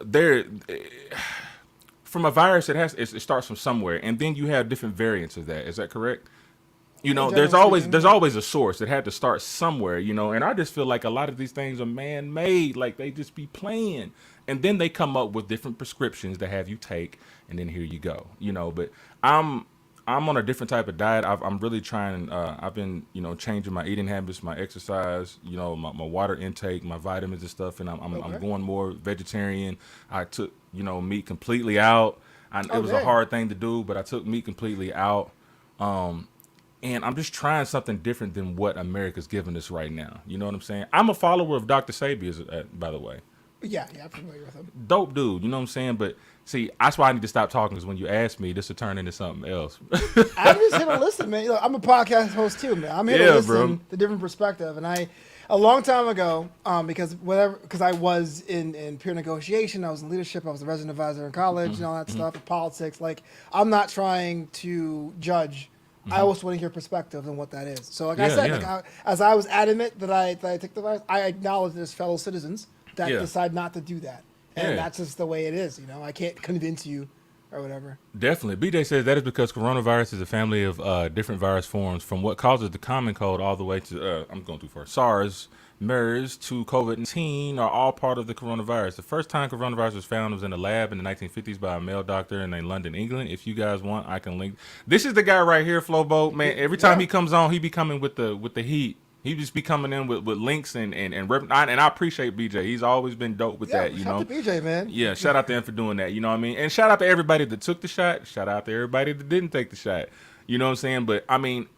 from a virus, it starts from somewhere, and then you have different variants of that. Is that correct? You know, there's always a source. It had to start somewhere, you know, and I just feel like a lot of these things are man-made, like they just be playing. And then they come up with different prescriptions to have you take, and then here you go, you know. But I'm on a different type of diet. I'm really trying. I've been, you know, changing my eating habits, my exercise, you know, my water intake, my vitamins and stuff, and I'm going more vegetarian. I took, you know, meat completely out. It was a hard thing to do, but I took meat completely out. And I'm just trying something different than what America's giving us right now. You know what I'm saying? I'm a follower of Dr. Sabia's, by the way. Yeah, I'm familiar with him. Dope dude, you know what I'm saying? But see, that's why I need to stop talking, because when you ask me, this will turn into something else. I'm just here to listen, man. Look, I'm a podcast host too, man. I'm here to listen to different perspective. And a long time ago, because I was in peer negotiation, I was in leadership, I was a resident advisor in college and all that stuff, and politics. Like, I'm not trying to judge. I always want to hear perspective on what that is. So, like I said, like as I was adamant that I took the virus, I acknowledge there's fellow citizens that decide not to do that, and that's just the way it is. You know, I can't convince you or whatever. Definitely. BJ says that is because coronavirus is a family of different virus forms, from what causes the common cold all the way to I'm going too far. SARS, MERS to COVID-19 are all part of the coronavirus. The first time coronavirus was found was in a lab in the 1950s by a male doctor in London, England. If you guys want, I can link. This is the guy right here, Flobo. Man, every time he comes on, he be coming with the heat. He just be coming in with links and I appreciate BJ. He's always been dope with that, you know. Shout out to BJ, man. Yeah, shout out to him for doing that, you know what I mean? And shout out to everybody that took the shot. Shout out to everybody that didn't take the shot. You know what I'm saying? But I mean,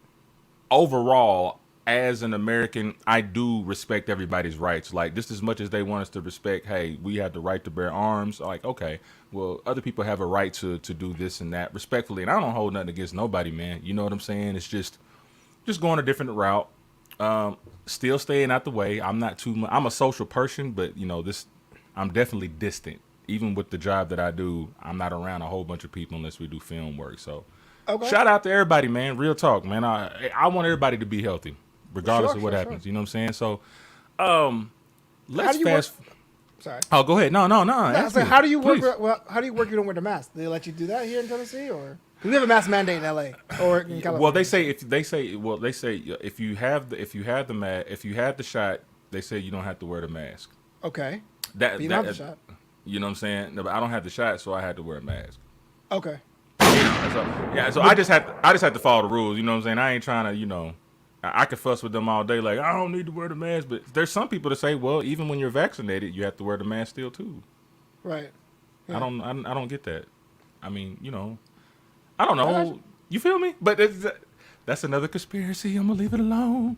overall, as an American, I do respect everybody's rights. Like, just as much as they want us to respect, hey, we have the right to bear arms. Like, okay, well, other people have a right to do this and that respectfully. And I don't hold nothing against nobody, man. You know what I'm saying? It's just going a different route. Still staying out the way. I'm not too much. I'm a social person, but you know, I'm definitely distant. Even with the job that I do, I'm not around a whole bunch of people unless we do film work. So, shout out to everybody, man. Real talk, man. I want everybody to be healthy, regardless of what happens. You know what I'm saying? So, let's fast. Sorry. Oh, go ahead. No. No, Ask so me. how do you work? Please. How do you work? You don't wear the mask. Do they let you do that here in Tennessee, or we have a mask mandate in L.A. or in California? Well, they say if you have the shot, they say you don't have to wear the mask. Okay. That But you that don't have the shot. you know what I'm saying? No, but I don't have the shot, so I had to wear a mask. Okay. So I just had to follow the rules. You know what I'm saying? I ain't trying to, I could fuss with them all day, like I don't need to wear the mask. But there's some people that say, well, even when you're vaccinated, you have to wear the mask still too. Right. Yeah. I don't get that. I mean, I don't know. You feel me? But that's another conspiracy. I'm gonna leave it alone.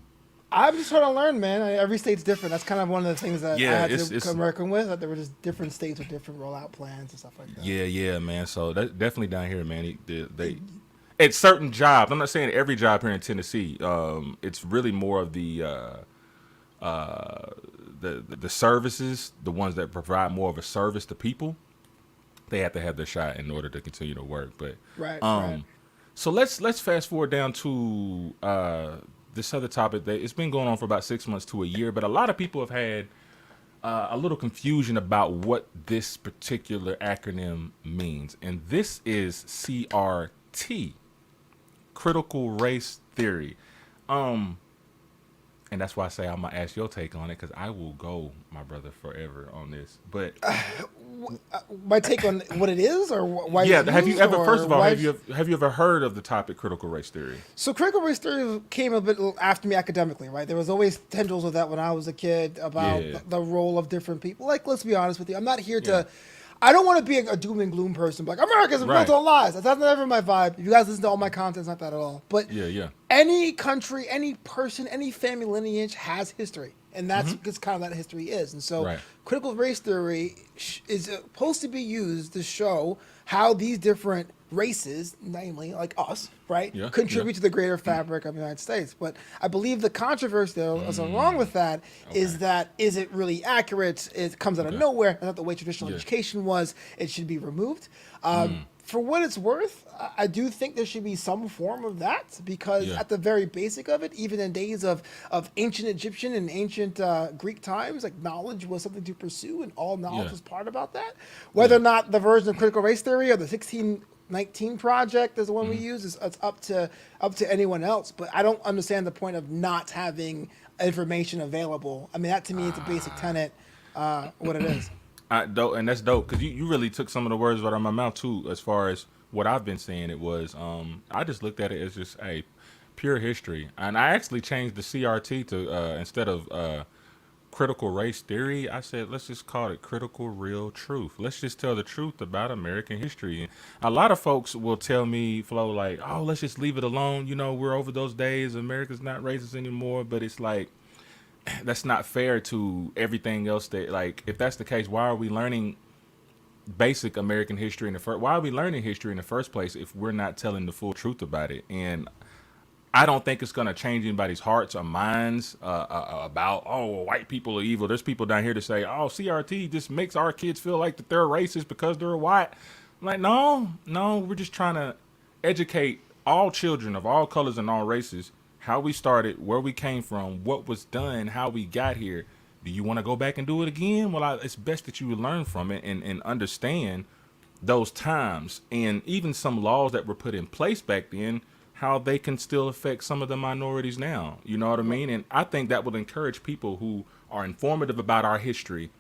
I'm just trying to learn, man. Every state's different. That's kind of one of the things that I had to come working with. That there were just different states with different rollout plans and stuff like that. Yeah, man. So that's definitely down here, man. They at certain jobs. I'm not saying every job here in Tennessee. It's really more of the services, the ones that provide more of a service to people. They have to have their shot in order to continue to work. But right. So let's fast forward down to this other topic that it's been going on for about 6 months to a year, but a lot of people have had a little confusion about what this particular acronym means, and this is CRT, critical race theory. And that's why I say I'm gonna ask your take on it, because I will go, my brother, forever on this. But my take on what it is, or why? Yeah, it's have you used, ever? First of all, why have you ever heard of the topic critical race theory? So critical race theory came a bit after me academically, right? There was always tendrils of that when I was a kid about the role of different people. Like, let's be honest with you, I'm not here to. I don't want to be a doom and gloom person. Like, America's built on lies. That's never my vibe. If you guys listen to all my content, it's not that at all. But any country, any person, any family lineage has history. And that's just kind of that history is. And so critical race theory is supposed to be used to show how these different races, namely like us, right, contribute to the greater fabric of the United States. But I believe the controversy that's wrong with that is it really accurate? It comes out of nowhere. That's not the way traditional education was. It should be removed. For what it's worth, I do think there should be some form of that, because at the very basic of it, even in days of ancient Egyptian and ancient Greek times, like knowledge was something to pursue, and all knowledge was part about that. Whether or not the version of critical race theory or the 1619 project is the one we use, it's up to anyone else. But I don't understand the point of not having information available. I mean, that to me is a basic tenet, what it is. And that's dope, because you really took some of the words right out of my mouth too, as far as what I've been saying. It was I just looked at it as just pure history, and I actually changed the CRT to instead of critical race theory, I said let's just call it critical real truth. Let's just tell the truth about American history. And a lot of folks will tell me, Flo, like, oh, let's just leave it alone. We're over those days. America's not racist anymore. But it's like, that's not fair to everything else. That, like, if that's the case, why are we learning basic American history in the first? Why are we learning history in the first place if we're not telling the full truth about it? And I don't think it's going to change anybody's hearts or minds about, oh, white people are evil. There's people down here to say, oh, CRT just makes our kids feel like that they're racist because they're white. I'm like, no, we're just trying to educate all children of all colors and all races how we started, where we came from, what was done, how we got here. Do you want to go back and do it again? Well, it's best that you learn from it and understand those times, and even some laws that were put in place back then, how they can still affect some of the minorities now. You know what I mean? And I think that will encourage people who are informative about our history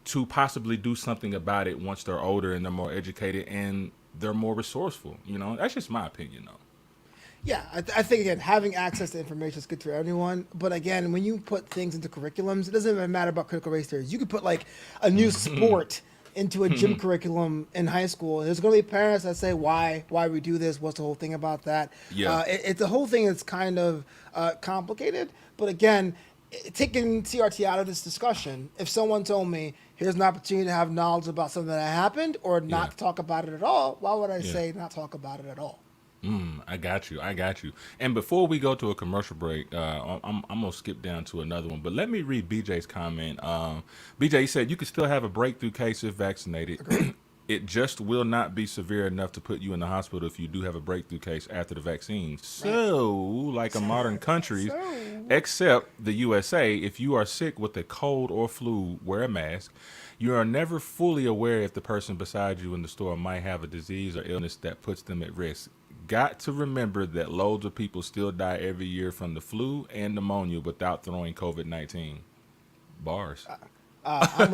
to possibly do something about it once they're older and they're more educated and they're more resourceful. That's just my opinion, though. Yeah, I think, again, having access to information is good for everyone. But again, when you put things into curriculums, it doesn't even matter about critical race theories. You could put like a new sport into a gym curriculum in high school. And there's going to be parents that say, why we do this? What's the whole thing about that? Yeah. It's a whole thing that's kind of complicated. But again, taking CRT out of this discussion, if someone told me, here's an opportunity to have knowledge about something that happened or not talk about it at all, why would I say not talk about it at all? I got you. And before we go to a commercial break, I'm going to skip down to another one. But let me read BJ's comment. BJ said you could still have a breakthrough case if vaccinated. It just will not be severe enough to put you in the hospital if you do have a breakthrough case after the vaccine. So, like a modern countries, So except the USA, if you are sick with a cold or flu, wear a mask. You are never fully aware if the person beside you in the store might have a disease or illness that puts them at risk. Got to remember that loads of people still die every year from the flu and pneumonia without throwing COVID-19. Bars. I'm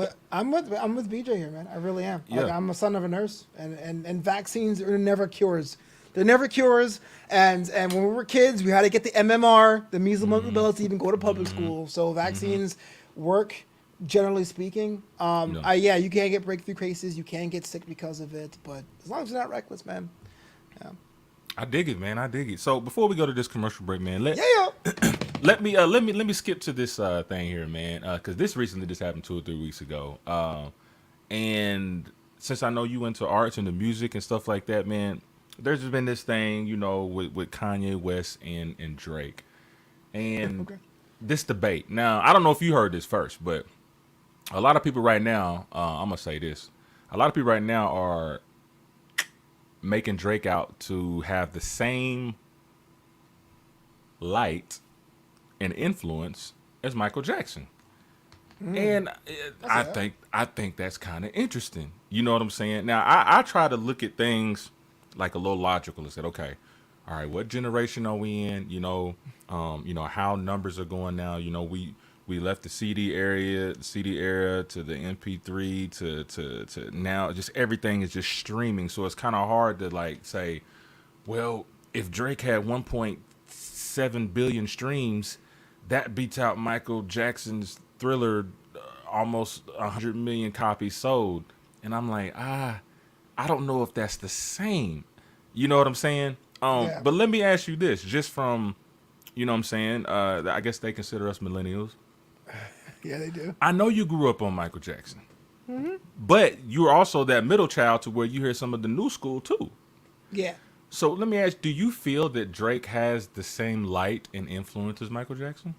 with BJ here, man. I really am. Like, Yeah. I'm a son of a nurse, and vaccines are never cures. They're never cures. And when we were kids, we had to get the MMR, the measles, mumps, rubella, to even go to public school. So vaccines work, generally speaking. No. Yeah, you can get breakthrough cases, you can get sick because of it, but as long as you're not reckless, man. Yeah. I dig it, man. I dig it. So before we go to this commercial break, man, Yeah. let me skip to this thing here, man, because this recently just happened 2 or 3 weeks ago. And since I know you into arts and the music and stuff like that, man, there's just been this thing, with Kanye West and Drake, and Okay. this debate. Now, I don't know if you heard this first, but a lot of people right now, I'm gonna say this, a lot of people right now are making Drake out to have the same light and influence as Michael Jackson. And I think that's kind of interesting. You know what I'm saying? Now, I try to look at things like a little logical and said, okay, all right, what generation are we in? How numbers are going now. We left the CD era to the MP3 to now just everything is just streaming. So it's kind of hard to like say, well, if Drake had 1.7 billion streams, that beats out Michael Jackson's Thriller, almost 100 million copies sold. And I'm like, I don't know if that's the same. You know what I'm saying? Yeah. But let me ask you this, just from, you know what I'm saying? I guess they consider us millennials. Yeah, they do. I know you grew up on Michael Jackson, but you're also that middle child to where you hear some of the new school too. Yeah. So let me ask, do you feel that Drake has the same light and influence as Michael Jackson?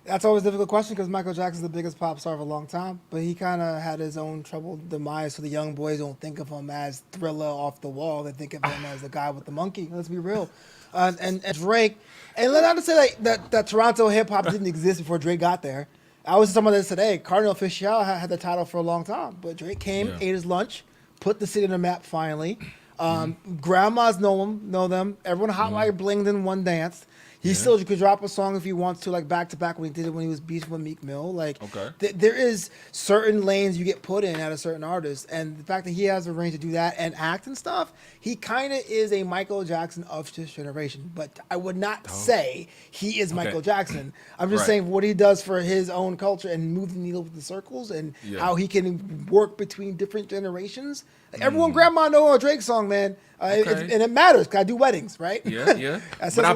That's always a difficult question because Michael Jackson's the biggest pop star of a long time, but he kind of had his own troubled demise. So the young boys don't think of him as Thriller off the wall; they think of him as the guy with the monkey. Let's be real. And Drake, and let not to say like that Toronto hip hop didn't exist before Drake got there. I was talking about this today. Cardinal Official had the title for a long time, but Drake came, ate his lunch, put the city on the map finally. Grandmas know them. Everyone hot like blinged in one dance. He still could drop a song if he wants to, like back to back when he did it when he was beefing with Meek Mill. Like, Okay. There is certain lanes you get put in at a certain artist, and the fact that he has the range to do that and act and stuff, he kind of is a Michael Jackson of this generation. But I would not say he is Michael Jackson. I'm just Right. saying what he does for his own culture and move the needle with the circles and how he can work between different generations. Like, everyone, grandma know a Drake song, man, and it matters because I do weddings, right? Yeah. That says But a I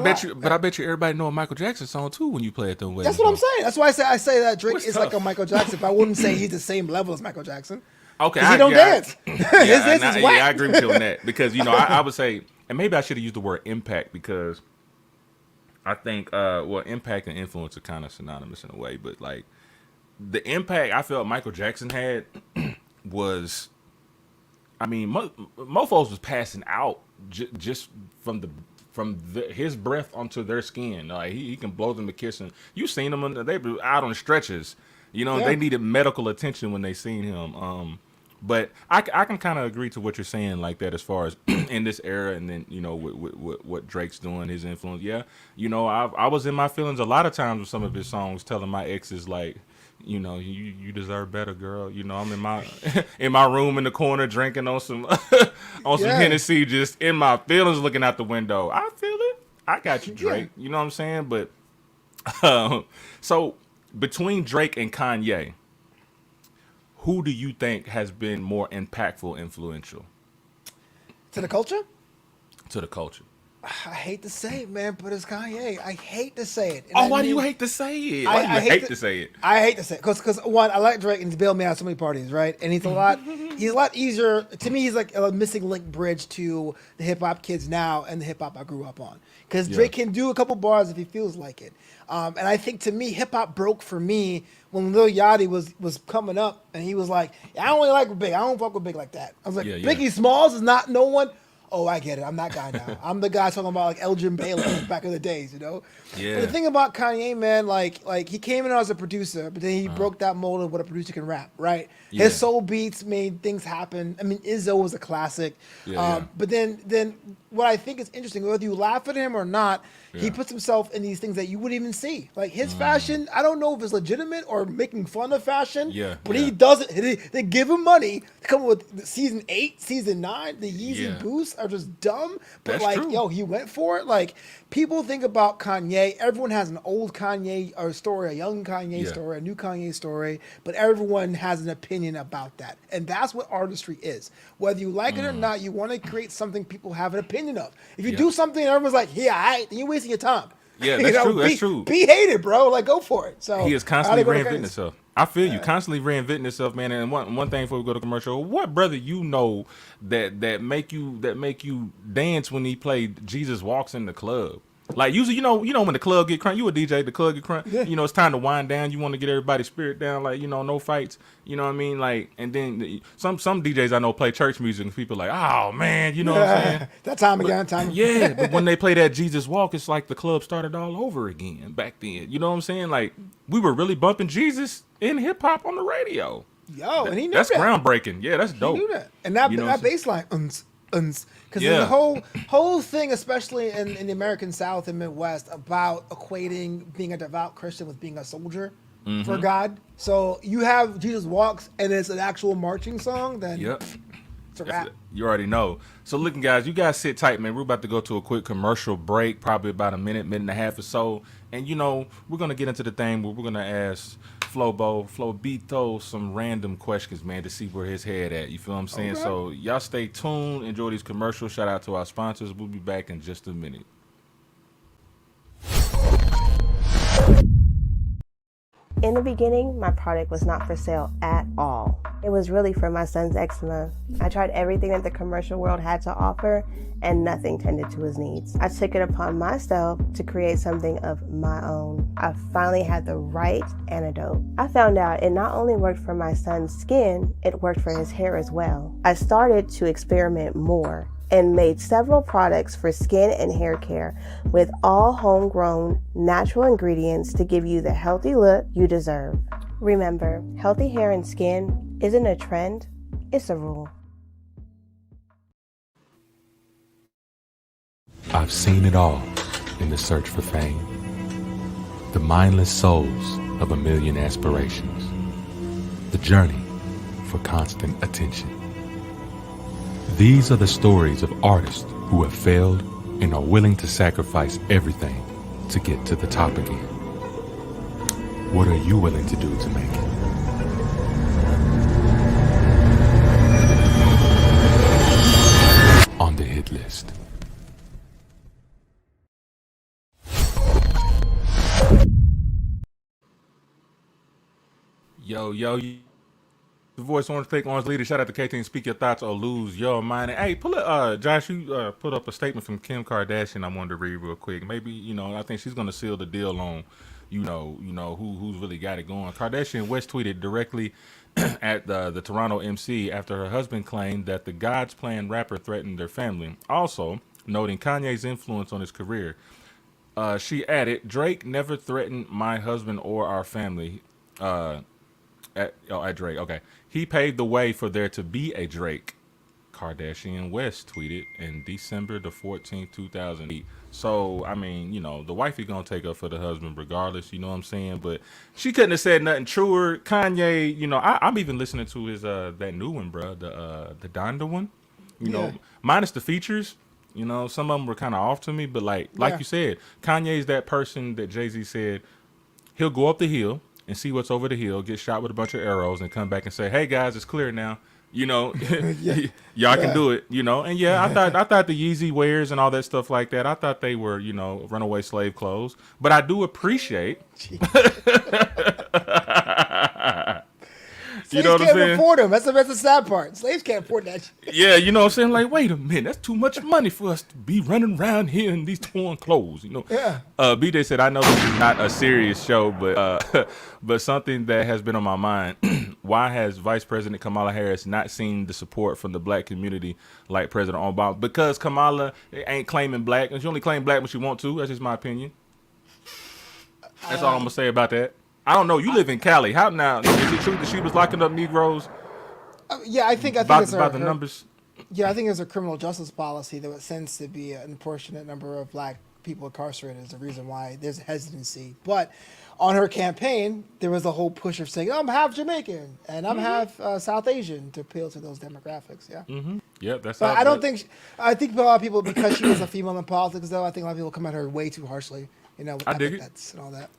lot. bet you everybody know a Michael Jackson song too when you play at them weddings. That's what I'm saying. That's why I say that Drake What's is tough? like a Michael Jackson, but I wouldn't say he's the same level as Michael Jackson. Okay, 'Cause he don't dance. His dance is whack. I agree with you on that because I would say, and maybe I should have used the word impact because I think impact and influence are kind of synonymous in a way, but like the impact I felt Michael Jackson had was, I mean, mofos was passing out just from his breath onto their skin. Like he can blow them a kiss, and you seen them they were out on stretches. They needed medical attention when they seen him. But I can kind of agree to what you're saying like that as far as in this era, and then with what Drake's doing, his influence. Yeah, I was in my feelings a lot of times with some of his songs, telling my exes like, you deserve better, girl. I'm in my in my room in the corner drinking on some some Hennessy, just in my feelings, looking out the window. I feel it. I got you, Drake. You know what I'm saying? But so between Drake and Kanye, who do you think has been more impactful, influential To the culture? to the culture? I hate to say it, man, but it's Kanye. I hate to say it. And Oh, I why do you mean, hate to say it? Why do you hate to say it? I hate to say it because one, I like Drake and he's bailed me out so many parties, right? And he's a lot easier to me. He's like a missing link bridge to the hip hop kids now and the hip hop I grew up on. Because Drake can do a couple bars if he feels like it. And I think to me, hip hop broke for me when Lil Yachty was coming up and he was like, I don't really like Big. I don't fuck with Big like that. I was like, Biggie Smalls is not no one. Oh, I get it. I'm that guy now. I'm the guy talking about like Elgin Baylor back in the days, you know? Yeah. But the thing about Kanye, man, like he came in as a producer, but then he broke that mold of what a producer can rap, right? Yeah. His soul beats made things happen. I mean, Izzo was a classic. But then what I think is interesting, whether you laugh at him or not, he puts himself in these things that you wouldn't even see. Like his fashion, I don't know if it's legitimate or making fun of fashion. But he does it. They give him money to come up with season 8, season 9. The Yeezy boosts are just dumb. But That's true. yo, he went for it. Like people think about Kanye. Everyone has an old Kanye story, a young Kanye story, a new Kanye story. But everyone has an opinion about that, and that's what artistry is. Whether you like it or not, you want to create something people have an opinion of. If you do something and everyone's like, "Yeah, then you're wasting your time." Yeah, that's true. That's true. Be hated, bro. Like, go for it. So he is constantly reinventing himself. I feel you, constantly reinventing himself, man. And one thing before we go to commercial, what brother you know that make you dance when he played Jesus Walks in the club? Like usually, you know when the club get crunk, you a DJ, the club get crunk. Yeah. You know it's time to wind down. You want to get everybody's spirit down, like no fights. You know what I mean? Like, and then some DJs I know play church music, and people are like, oh man, you know what I'm saying? That time again, time. Yeah, but when they play that Jesus Walk, it's like the club started all over again back then. You know what I'm saying? Like we were really bumping Jesus in hip hop on the radio. Yo, and he knew that's that. groundbreaking. Yeah, that's dope. He knew that, and that bass line, because there's a whole thing, especially in the American South and Midwest, about equating being a devout Christian with being a soldier for God. So you have Jesus Walks, and it's an actual marching song. Then it's a rap. You already know. So looking, guys, you guys sit tight, man. We're about to go to a quick commercial break, probably about a minute and a half or so. And we're gonna get into the thing where we're gonna ask Flobito some random questions, man, to see where his head at. You feel what I'm saying? Okay. So y'all stay tuned. Enjoy these commercials. Shout out to our sponsors. We'll be back in just a minute. In the beginning, my product was not for sale at all. It was really for my son's eczema. I tried everything that the commercial world had to offer, and nothing tended to his needs. I took it upon myself to create something of my own. I finally had the right antidote. I found out it not only worked for my son's skin, it worked for his hair as well. I started to experiment more and made several products for skin and hair care with all homegrown, natural ingredients to give you the healthy look you deserve. Remember, healthy hair and skin isn't a trend, it's a rule. I've seen it all in the search for fame. The mindless souls of a million aspirations. The journey for constant attention. These are the stories of artists who have failed and are willing to sacrifice everything to get to the top again. What are you willing to do to make it? On the hit list. Yo, the voice on take one's leader. Shout out to KT. Speak your thoughts or lose your mind. Hey, pull it. Josh, you put up a statement from Kim Kardashian. I wanted to read real quick. Maybe I think she's gonna seal the deal on, who's really got it going. Kardashian West tweeted directly at the Toronto MC after her husband claimed that the God's Plan rapper threatened their family. Also noting Kanye's influence on his career. She added, "Drake never threatened my husband or our family." At Drake. Okay. He paved the way for there to be a Drake. Kardashian West tweeted in December the 14th, 2008. So, I mean, the wifey gonna take up for the husband regardless, you know what I'm saying? But she couldn't have said nothing truer. Kanye, I'm even listening to his that new one, bro, the Donda one. Minus the features. Some of them were kind of off to me, but like you said, Kanye's that person that Jay-Z said he'll go up the hill and see what's over the hill, get shot with a bunch of arrows, and come back and say, "Hey guys, it's clear now. You know, Yeah. y'all can Yeah. do it. You know, and yeah, I thought the Yeezy wears and all that stuff like that. I thought they were, you know, runaway slave clothes. But I do appreciate. You Slaves know what I'm can't saying? afford them. That's the sad part. Slaves can't afford that shit. Yeah, you know what I'm saying? Like, wait a minute, that's too much money for us to be running around here in these torn clothes, you know? Yeah. BJ said, I know this is not a serious show, but but something that has been on my mind. Why has Vice President Kamala Harris not seen the support from the black community like President Obama? Because Kamala ain't claiming black, and she only claim black when she want to. That's just my opinion. That's all I'm gonna say about that. I don't know. You live in Cali. How now? Is it true that she was locking up Negroes Yeah, I think about, it's about the her, numbers? Yeah, I think it's a criminal justice policy that would sense to be an unproportionate number of black people incarcerated is the reason why there's a hesitancy. But on her campaign, there was a whole push of saying, I'm half Jamaican and I'm half South Asian to appeal to those demographics. Yeah. Yep, that's. But how, I don't think, I think a lot of people, because she was a female in politics, though, I think a lot of people come at her way too harshly, you know, with I dig it. epithets and all that.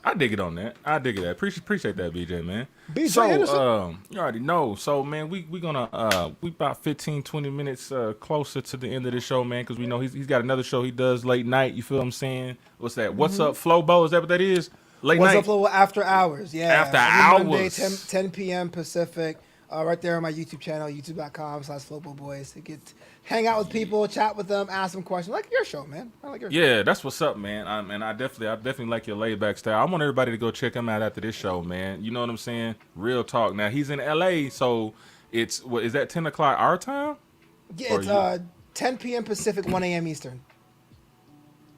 I dig it on that. I dig it. That. Appreciate that, BJ, man. BJ so, Anderson. you already know. So, man, we gonna we about 15, 20 minutes closer to the end of the show, man, because we know he's got another show he does late night. You feel what I'm saying? What's that? What's up, Flobo? Is that what that is? Late What's night. up, Flo? After hours, yeah. After Every Monday, hours. 10 p.m. Pacific, right there on my YouTube channel, youtube.com/Flobito Boyce. To hang out with people, chat with them, ask them questions. Like your show, man. I like your show. Yeah, that's what's up, man. I definitely like your laid back style. I want everybody to go check him out after this show, man. You know what I'm saying? Real talk. Now he's in LA, so it's what is that 10 o'clock our time? Yeah, it's 10 p.m. Pacific, 1 a.m. Eastern.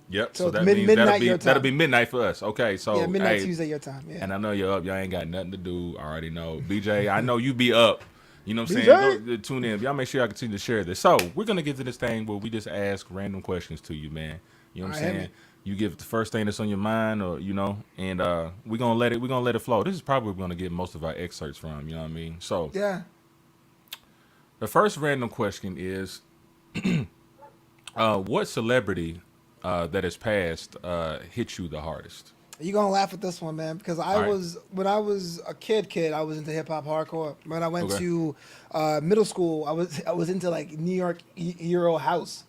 Yep. So So it's that means midnight your time. that'll be midnight for us. Okay, so Yeah, midnight hey, Tuesday your time. Yeah. and I know you're up. Y'all ain't got nothing to do. I already know. BJ, I know you be up. You know what I'm saying? Go, tune in. Y'all make sure y'all continue to share this. So we're gonna get to this thing where we just ask random questions to you, man. You know what I'm saying? You give the first thing that's on your mind, or you know, and we're gonna let it flow. This is probably where we're gonna get most of our excerpts from. You know what I mean? So Yeah. the first random question is, what celebrity that has passed hit you the hardest? You're gonna laugh at this one, man, because when I was a kid, I was into hip hop hardcore. When I went to middle school, I was into like New York Euro house.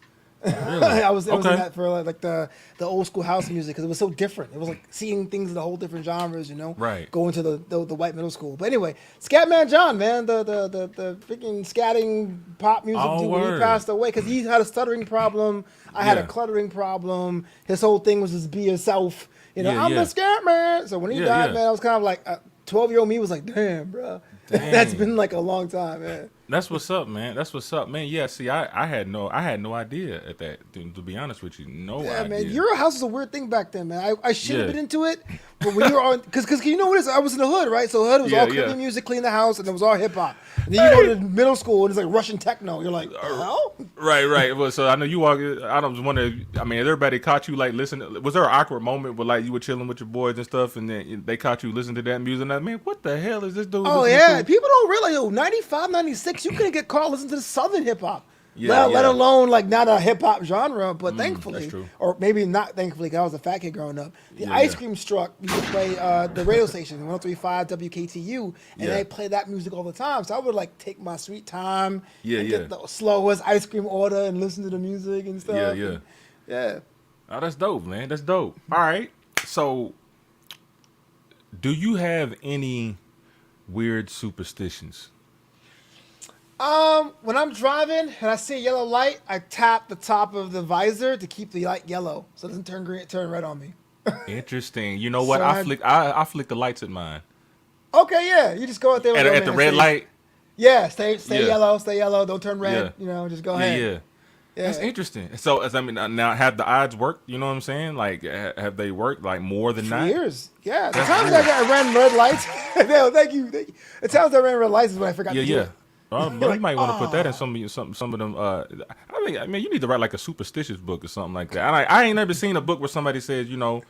Really? I was in Okay. that for like the old school house music because it was so different. It was like seeing things in the whole different genres, you know. Right. Going to the white middle school. But anyway, Scatman John, man, the freaking scatting pop music Oh, dude, when he word. passed away because he had a stuttering problem. I had a Yeah. cluttering problem. His whole thing was just be yourself. You know, Yeah, I'm yeah. the scat man. So when he Yeah, died, yeah. man, I was kind of like, 12-year-old me was like, damn, bro. That's been like a long time, man. That's what's up, man. That's what's up, man. Yeah, see, I had no idea at that. To be honest with you, no Yeah, idea. man. Euro house was a weird thing back then, man. I should have Yeah. been into it, but when you were on, because you know what it is, I was in the hood, right? So hood was Yeah, all yeah. Caribbean music, clean the house, and it was all hip hop. And then you go to middle school and it's like Russian techno. You're like, the hell? Right. Well, so I know you walk. I don't wonder. I mean, everybody caught you like listening. Was there an awkward moment where like you were chilling with your boys and stuff, and then they caught you listening to that music? And I mean, what the hell is this dude? Oh listening yeah, to? people don't realize, 95, 96, you couldn't get caught listening to the Southern hip hop. Yeah, let yeah. alone like not a hip hop genre, but thankfully, that's true. or maybe not thankfully, because I was a fat kid growing up. The Yeah, ice yeah. cream truck used to play the radio station 103.5 WKTU, and Yeah. they play that music all the time. So I would like take my sweet time, Yeah, and yeah. get the slowest ice cream order and listen to the music and stuff. Yeah. Yeah. Oh, that's dope, man. That's dope. All right. So, do you have any weird superstitions? When I'm driving and I see a yellow light, I tap the top of the visor to keep the light yellow so it doesn't turn red on me. Interesting. You know what? So I flick the lights at mine. Okay, yeah, you just go out there with At the red light. Yeah, stay Yeah. yellow, don't turn red. Yeah. You know, just go Yeah, ahead. yeah. Yeah. That's interesting. So, as I mean, now have the odds worked? You know what I'm saying? Like, have they worked like more than For not? years. Yeah. The That's times weird. I ran red lights. No, thank you. The times I ran red lights is when I forgot Yeah, to do yeah. it. Well, You're you might want to put that in "Aw." some of them. I mean, you need to write like a superstitious book or something like that. I ain't never seen a book where somebody says, knock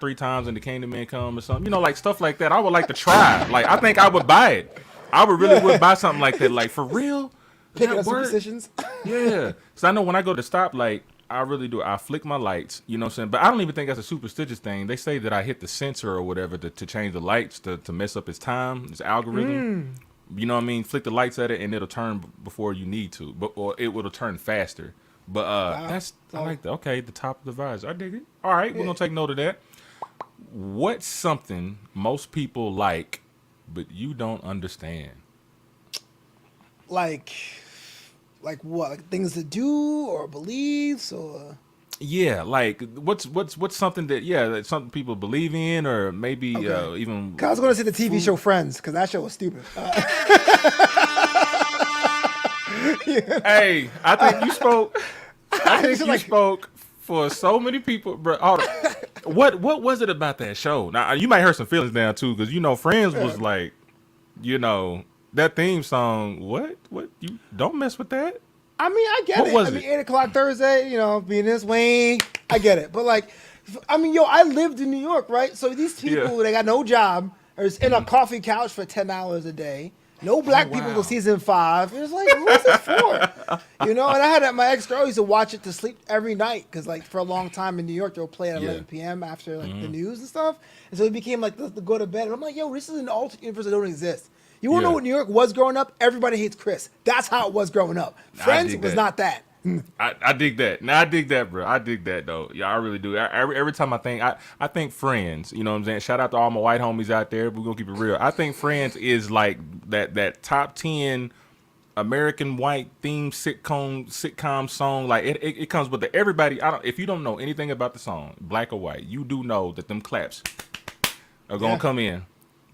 3 times and the kingdom may come or something. You know, like stuff like that. I would like to try. Like, I think I would buy it. I would really would buy something like that. Like, for real? Does Picking that up work? superstitions. Yeah. So I know when I go to stoplight, I really do. I flick my lights, you know what I'm saying? But I don't even think that's a superstitious thing. They say that I hit the sensor or whatever to change the lights to mess up its time, its algorithm. You know what I mean? Flick the lights at it and it'll turn before you need to, or it will turn faster. But I like that. Okay, the top of the visor. I dig it. All right, we're gonna take note of that. What's something most people like, but you don't understand? Like what? Like things to do or beliefs or. Yeah, like what's something that something people believe in, or maybe even. Cause I was going to see the TV show Friends, because that show was stupid. Hey, I think you spoke. I think you spoke for so many people, bro. What was it about that show? Now you might hurt some feelings down too, because Friends was like, that theme song. What you don't mess with that. I mean, I get it. I mean, 8 o'clock Thursday, being this way, I get it. But I lived in New York, right? So these people, they got no job, are just in a coffee couch for 10 hours a day. No black people till season 5. It was like, what's it for? And I had my ex-girl used to watch it to sleep every night, because for a long time in New York, they'll play at 11 p.m. after the news and stuff. And so it became like the go to bed. And I'm like, yo, this is an alternate universe that don't exist. You want to know what New York was growing up? Everybody hates Chris. That's how it was growing up. Friends was not that. I dig that. Now I dig that, bro. I dig that though. Yeah, I really do. Every time I think Friends. You know what I'm saying? Shout out to all my white homies out there. We're gonna keep it real. I think Friends is like that top 10 American white theme sitcom song. Like it comes with everybody. If you don't know anything about the song, black or white, you do know that them claps are gonna come in.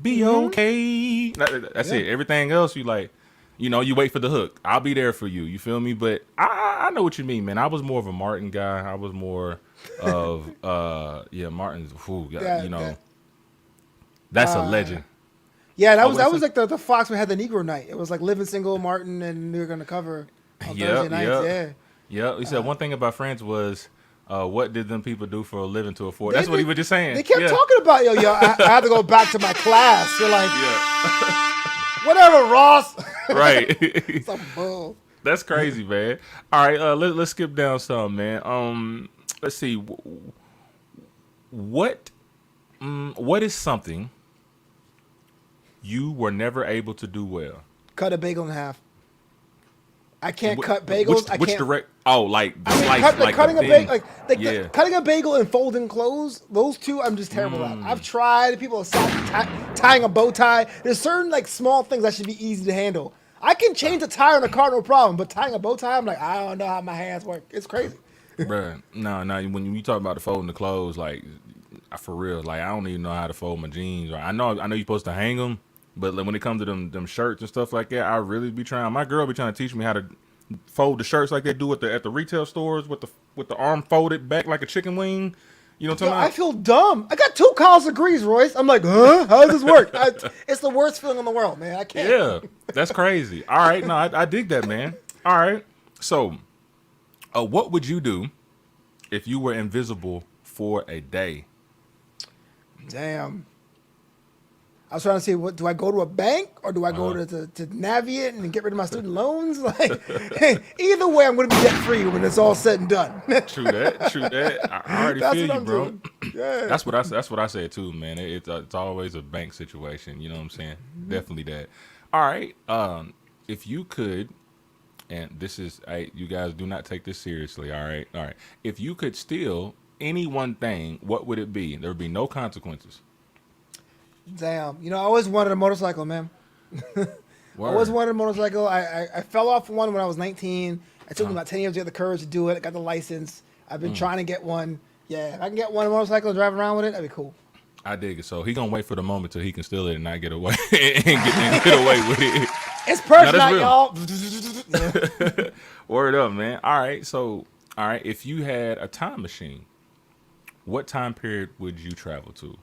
Be okay. That's it. Everything else, you wait for the hook. I'll be there for you. You feel me? But I know what you mean, man. I was more of a Martin guy. I was more of Martin's. That's a legend. Yeah, that was like the Fox we had the Negro night. It was like Living Single, Martin, and we were gonna cover on Thursday nights. Yeah. He said one thing about Friends was. What did them people do for a living to afford? That's what he was just saying. They kept talking about, I had to go back to my class. They're like, whatever, Ross. Right. Some bull. That's crazy, man. All right, let's skip down some, man. Let's see. What is something you were never able to do well? Cut a bagel in half. I can't cut bagels. Which direct? Oh, like the slice, cutting a bagel, cutting a bagel and folding clothes. Those two, I'm just terrible at. I've tried. People are tying a bow tie. There's certain small things that should be easy to handle. I can change a tire in a car, no problem. But tying a bow tie, I'm like, I don't know how my hands work. It's crazy. Bruh, no. When you talk about the folding the clothes, for real, I don't even know how to fold my jeans. Right? I know you're supposed to hang them. But when it comes to them shirts and stuff like that, I really be trying. My girl be trying to teach me how to fold the shirts like they do at the retail stores with the arm folded back like a chicken wing. You know what I'm talking about? I feel dumb. I got 2 college degrees, Royce. I'm like, huh? How does this work? It's the worst feeling in the world, man. I can't. Yeah, that's crazy. All right, no, I dig that, man. All right, so what would you do if you were invisible for a day? Damn. I was trying to see, what do I go to a bank or do I go to Navient and get rid of my student loans? Either way, I'm going to be debt free when it's all said and done. True that. I already feel you, bro. Yeah. That's what I said too, man. It's always a bank situation. You know what I'm saying? Mm-hmm. Definitely that. All right. If you could, and this is, you guys do not take this seriously. All right. If you could steal any one thing, what would it be? There would be no consequences. Damn. I always wanted a motorcycle, man. I always wanted a motorcycle. I fell off one when I was 19. It took me about 10 years to get the courage to do it. I got the license. I've been trying to get one. Yeah, if I can get one motorcycle and drive around with it, that'd be cool. I dig it. So he gonna wait for the moment till he can steal it and not get away and get away with it. It's personal, y'all. Word up, man. All right. So, if you had a time machine, what time period would you travel to?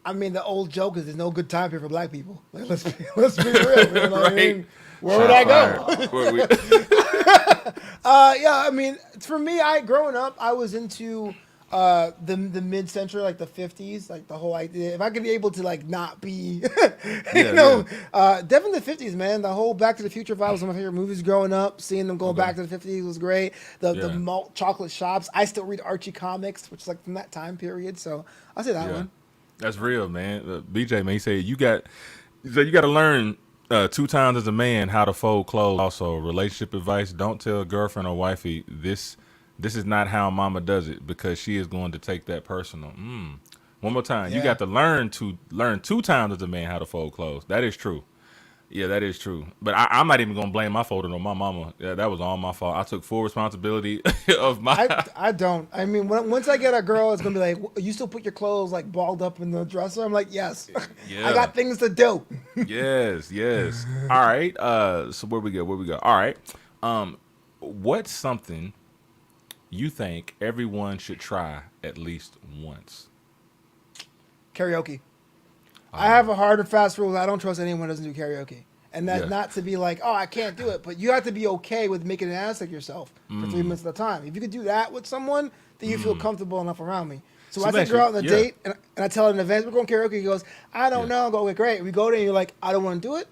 I mean, the old joke is there's no good time period for black people. Let's be real. You know what I mean? Where would I go? I mean, for me, growing up, I was into the mid-century, like the 50s, like the whole idea. If I could be able to not be, definitely the 50s, man. The whole Back to the Future vibe was one of my favorite movies growing up. Seeing them going back to the 50s was great. The malt chocolate shops. I still read Archie comics, which is from that time period. So I'll say that one. That's real, man. BJ, man, he said you got to learn Two times as a man, how to fold clothes. Also, relationship advice: don't tell girlfriend or wifey this is not how mama does it because she is going to take that personal. One more time, you Yeah. got to learn two times as a man how to fold clothes. That is true. Yeah, that is true. But I'm not even gonna blame my folding on my mama. Yeah, that was all my fault. I took full responsibility of my. I don't. I mean, once I get a girl, it's gonna be like, you still put your clothes like balled up in the dresser. I'm like, yes. Yeah. I got things to do. Yes, yes. All right. So where we go? Where we go? All right. What's something you think everyone should try at least once? Karaoke. I have a hard and fast rule. I don't trust anyone who doesn't do karaoke. And that's Yeah. not to be like, oh, I can't do it. But you have to be okay with making an ass of yourself for 3 minutes at a time. If you could do that with someone, then you feel comfortable enough around me. So I take her out on a yeah. date, and I tell her in advance, we're going karaoke. He goes, I don't know. I go, okay, great. We go there, and you're like, I don't want to do it.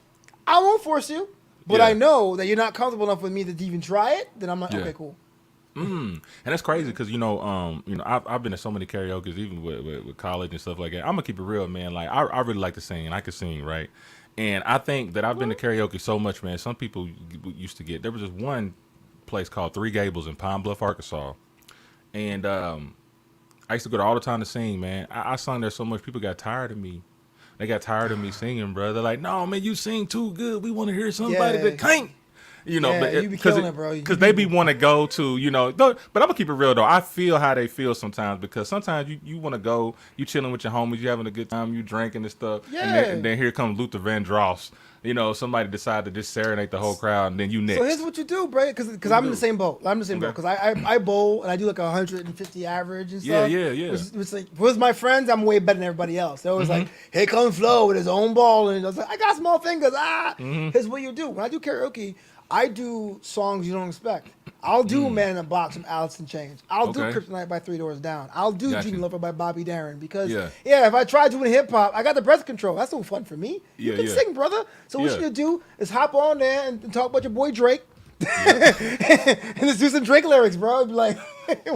I won't force you. But Yeah. I know that you're not comfortable enough with me to even try it. Then I'm like, Yeah. okay, cool. And that's crazy because I've been to so many karaoke's even with college and stuff like that. I'm gonna keep it real, man. Like I really like to sing and I can sing, right? And I think that I've been to karaoke so much, man. Some people used to get there was just one place called Three Gables in Pine Bluff, Arkansas, and I used to go there all the time to sing, man. I sung there so much, people got tired of me. They got tired of me singing, bro. They're like, "No, man, you sing too good. We want to hear somebody Yeah. that can't." You know, Yeah, you be killing it, bro. Because they be want to go to, but I'm gonna keep it real though. I feel how they feel sometimes because sometimes you want to go, you chilling with your homies, you having a good time, you drinking and stuff, and then here comes Luther Vandross. Somebody decide to just serenade the whole crowd, and then you next. So here's what you do, bro. Because I'm in the same boat. I'm in the same boat. Because I bowl and I do like 150 average and stuff. Yeah. Which like with my friends, I'm way better than everybody else. They're always like, "Here comes Flo with his own ball," and I was like, "I got small fingers." Here's what you do. When I do karaoke, I do songs you don't expect. I'll do Man in a Box from Alice in Chains. I'll do Okay. Kryptonite by Three Doors Down. I'll do Gotcha. Gene Lover by Bobby Darin because Yeah. if I try doing hip hop, I got the breath control. That's no fun for me. You Yeah, can yeah. sing, brother. So what Yeah. you gonna do is hop on there and talk about your boy Drake. And just do some Drake lyrics, bro. Be like,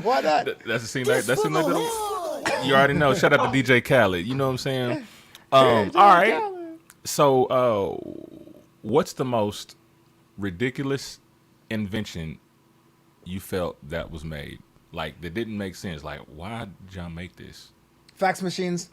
why not? That's the scene. That's the scene. You already know. Shout out to DJ Khaled. You know what I'm saying? All right. So, what's the most ridiculous invention you felt that was made? Like that didn't make sense. Like, why did y'all make this? Fax machines.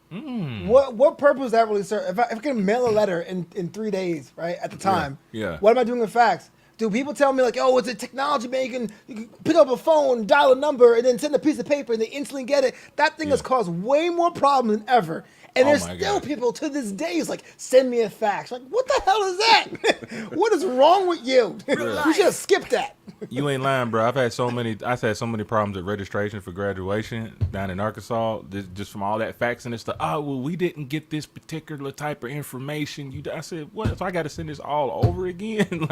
What purpose does that really serve? If I can mail a letter in 3 days, right, at the time, Yeah. what am I doing with fax? Do people tell me like, oh, it's a technology, man, you can pick up a phone, dial a number, and then send a piece of paper, and they instantly get it? That thing has caused way more problems than ever. And Oh there's my still God. people to this day is like, send me a fax. Like, what the hell is that? What is wrong with you? You should have skipped that. You ain't lying, bro. I've had so many problems at registration for graduation down in Arkansas, just from all that faxing and stuff. Oh, well, we didn't get this particular type of information. I said, what? So I got to send this all over again?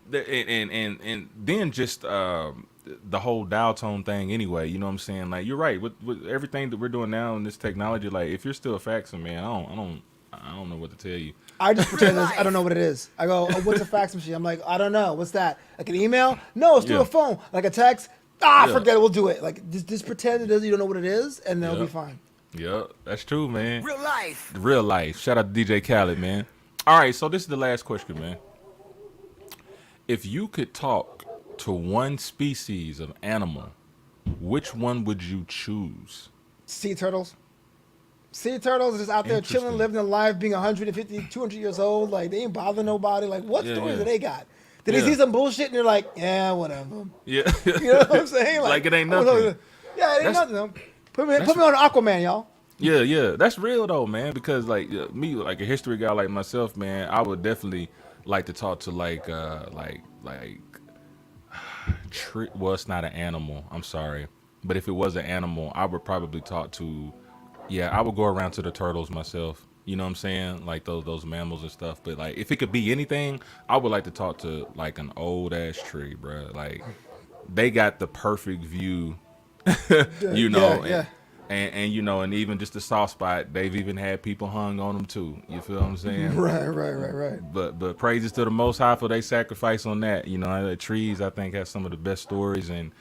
And then just the whole dial tone thing anyway. You know what I'm saying? Like, you're right. With everything that we're doing now in this technology, like, if you're still faxing, man, I don't know what to tell you. I just pretend I don't know what it is. I go, oh, what's a fax machine? I'm like, I don't know. What's that? Like an email? No, it's through Yeah. a phone. Like a text? Yeah. Forget it. We'll do it. Like, just pretend it is. You don't know what it is, and then it'll Yeah. be fine. Yeah, that's true, man. Real life. Real life. Shout out to DJ Khaled, man. All right, so this is the last question, man. If you could talk to one species of animal, which one would you choose? Sea turtles. Sea turtles are just out there chilling, Interesting. living their life, being 150, 200 years old. Like, they ain't bothering nobody. Like, what Yeah, stories yeah. do they got? Did they Yeah. see some bullshit and they're like, yeah, whatever. Yeah. You know what I'm saying? Like it ain't I don't know. nothing. Yeah, it ain't That's- nothing. Put me on Aquaman, y'all. Yeah. That's real though, man. Because like me, like a history guy like myself, man, I would definitely like to talk to well, it's not an animal. I'm sorry, but if it was an animal, I would probably talk to. Yeah, I would go around to the turtles myself. You know what I'm saying? Like those mammals and stuff. But like, if it could be anything, I would like to talk to like an old ass tree, bro. Like, they got the perfect view. You know, Yeah. And you know, and even just the soft spot, they've even had people hung on them too. You feel what I'm saying? Right. But praises to the Most High for they sacrifice on that. You know, the trees I think have some of the best stories and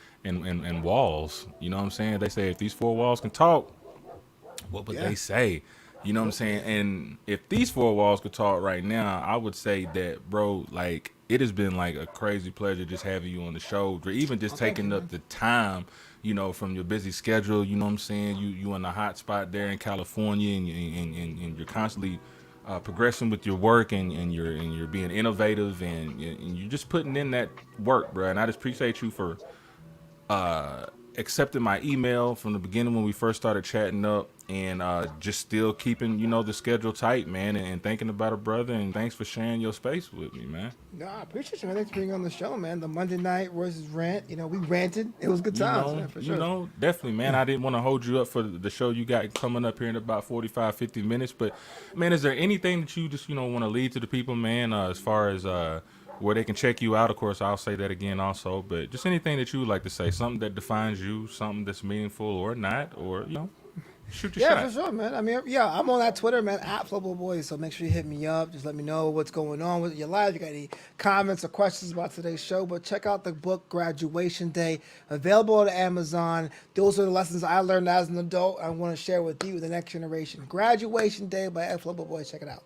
walls. You know what I'm saying? They say if these four walls can talk, what would Yeah. they say? You know what I'm saying? And if these four walls could talk right now, I would say that, bro, like, it has been like a crazy pleasure just having you on the show, or even just taking up the time, you know, from your busy schedule. You know what I'm saying? You in the hot spot there in California, and you're constantly progressing with your work, and you're being innovative, and you're just putting in that work, bro. And I just appreciate you for accepting my email from the beginning when we first started chatting up, and just still keeping, you know, the schedule tight, man, and thinking about a brother. And thanks for sharing your space with me, man. No, I appreciate you, man. Thanks for being on the show, man. The Monday night versus rant. You know, we ranted. It was good times, man, for sure. You know, definitely, man. I didn't want to hold you up for the show you got coming up here in about 45, 50 minutes. But, man, is there anything that you just, you know, want to lead to the people, man, as far as where they can check you out? Of course, I'll say that again also. But just anything that you would like to say, something that defines you, something that's meaningful or not, or, you know. Shoot your shot. Yeah, for sure, man. I mean, yeah, I'm on that Twitter, man, at Flobito Boyce. So make sure you hit me up. Just let me know what's going on with your life. You got any comments or questions about today's show? But check out the book Graduation Day, available on Amazon. Those are the lessons I learned as an adult. I want to share with you, the next generation. Graduation Day by Flobito Boyce. Check it out.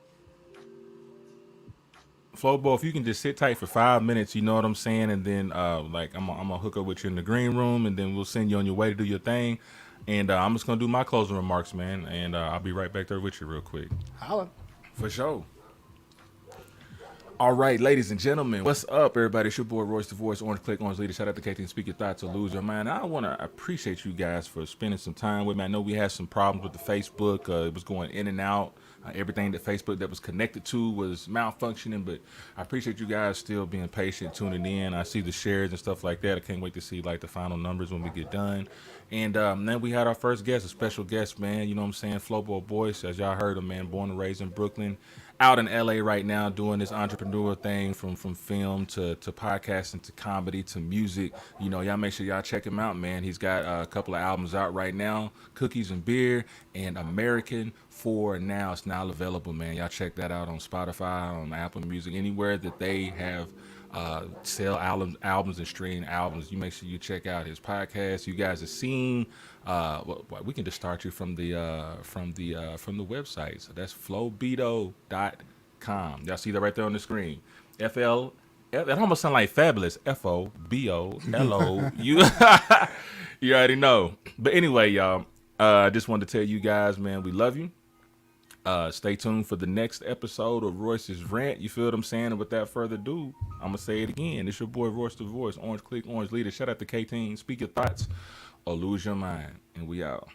Flobo, if you can just sit tight for 5 minutes, you know what I'm saying, and then like I'm gonna hook up with you in the green room, and then we'll send you on your way to do your thing. And I'm just going to do my closing remarks, man. And I'll be right back there with you real quick. Holla. For sure. All right, ladies and gentlemen, what's up, everybody? It's your boy, Royce the Voice, Orange Click, Orange Leader. Shout out to KT, Speak Your Thoughts or Lose Your Mind. I want to appreciate you guys for spending some time with me. I know we had some problems with the Facebook. It was going in and out. Everything that Facebook that was connected to was malfunctioning, but I appreciate you guys still being patient, tuning in. I see the shares and stuff like that. I can't wait to see like the final numbers when we get done. And then we had our first guest, a special guest, man. You know what I'm saying? Flobito Boyce, as y'all heard him, man, born and raised in Brooklyn, out in LA right now doing this entrepreneur thing from film to podcasting to comedy to music. You know, y'all make sure y'all check him out, man. He's got a couple of albums out right now, Cookies and Beer and American for Now. It's now available, man. Y'all check that out on Spotify, on Apple Music, anywhere that they have sell albums and stream albums. You make sure you check out his podcast. You guys have seen we can just start you from the website. So that's flobito.com. Y'all see that right there on the screen. That almost sound like fabulous. FOBOLO. You already know. But anyway, y'all, I just wanted to tell you guys, man, we love you. Stay tuned for the next episode of Royce's Rant. You feel what I'm saying? And without further ado, I'm going to say it again. It's your boy, Royce the Voice, Orange Click, Orange Leader. Shout out to K-Team. Speak your thoughts or lose your mind. And we out.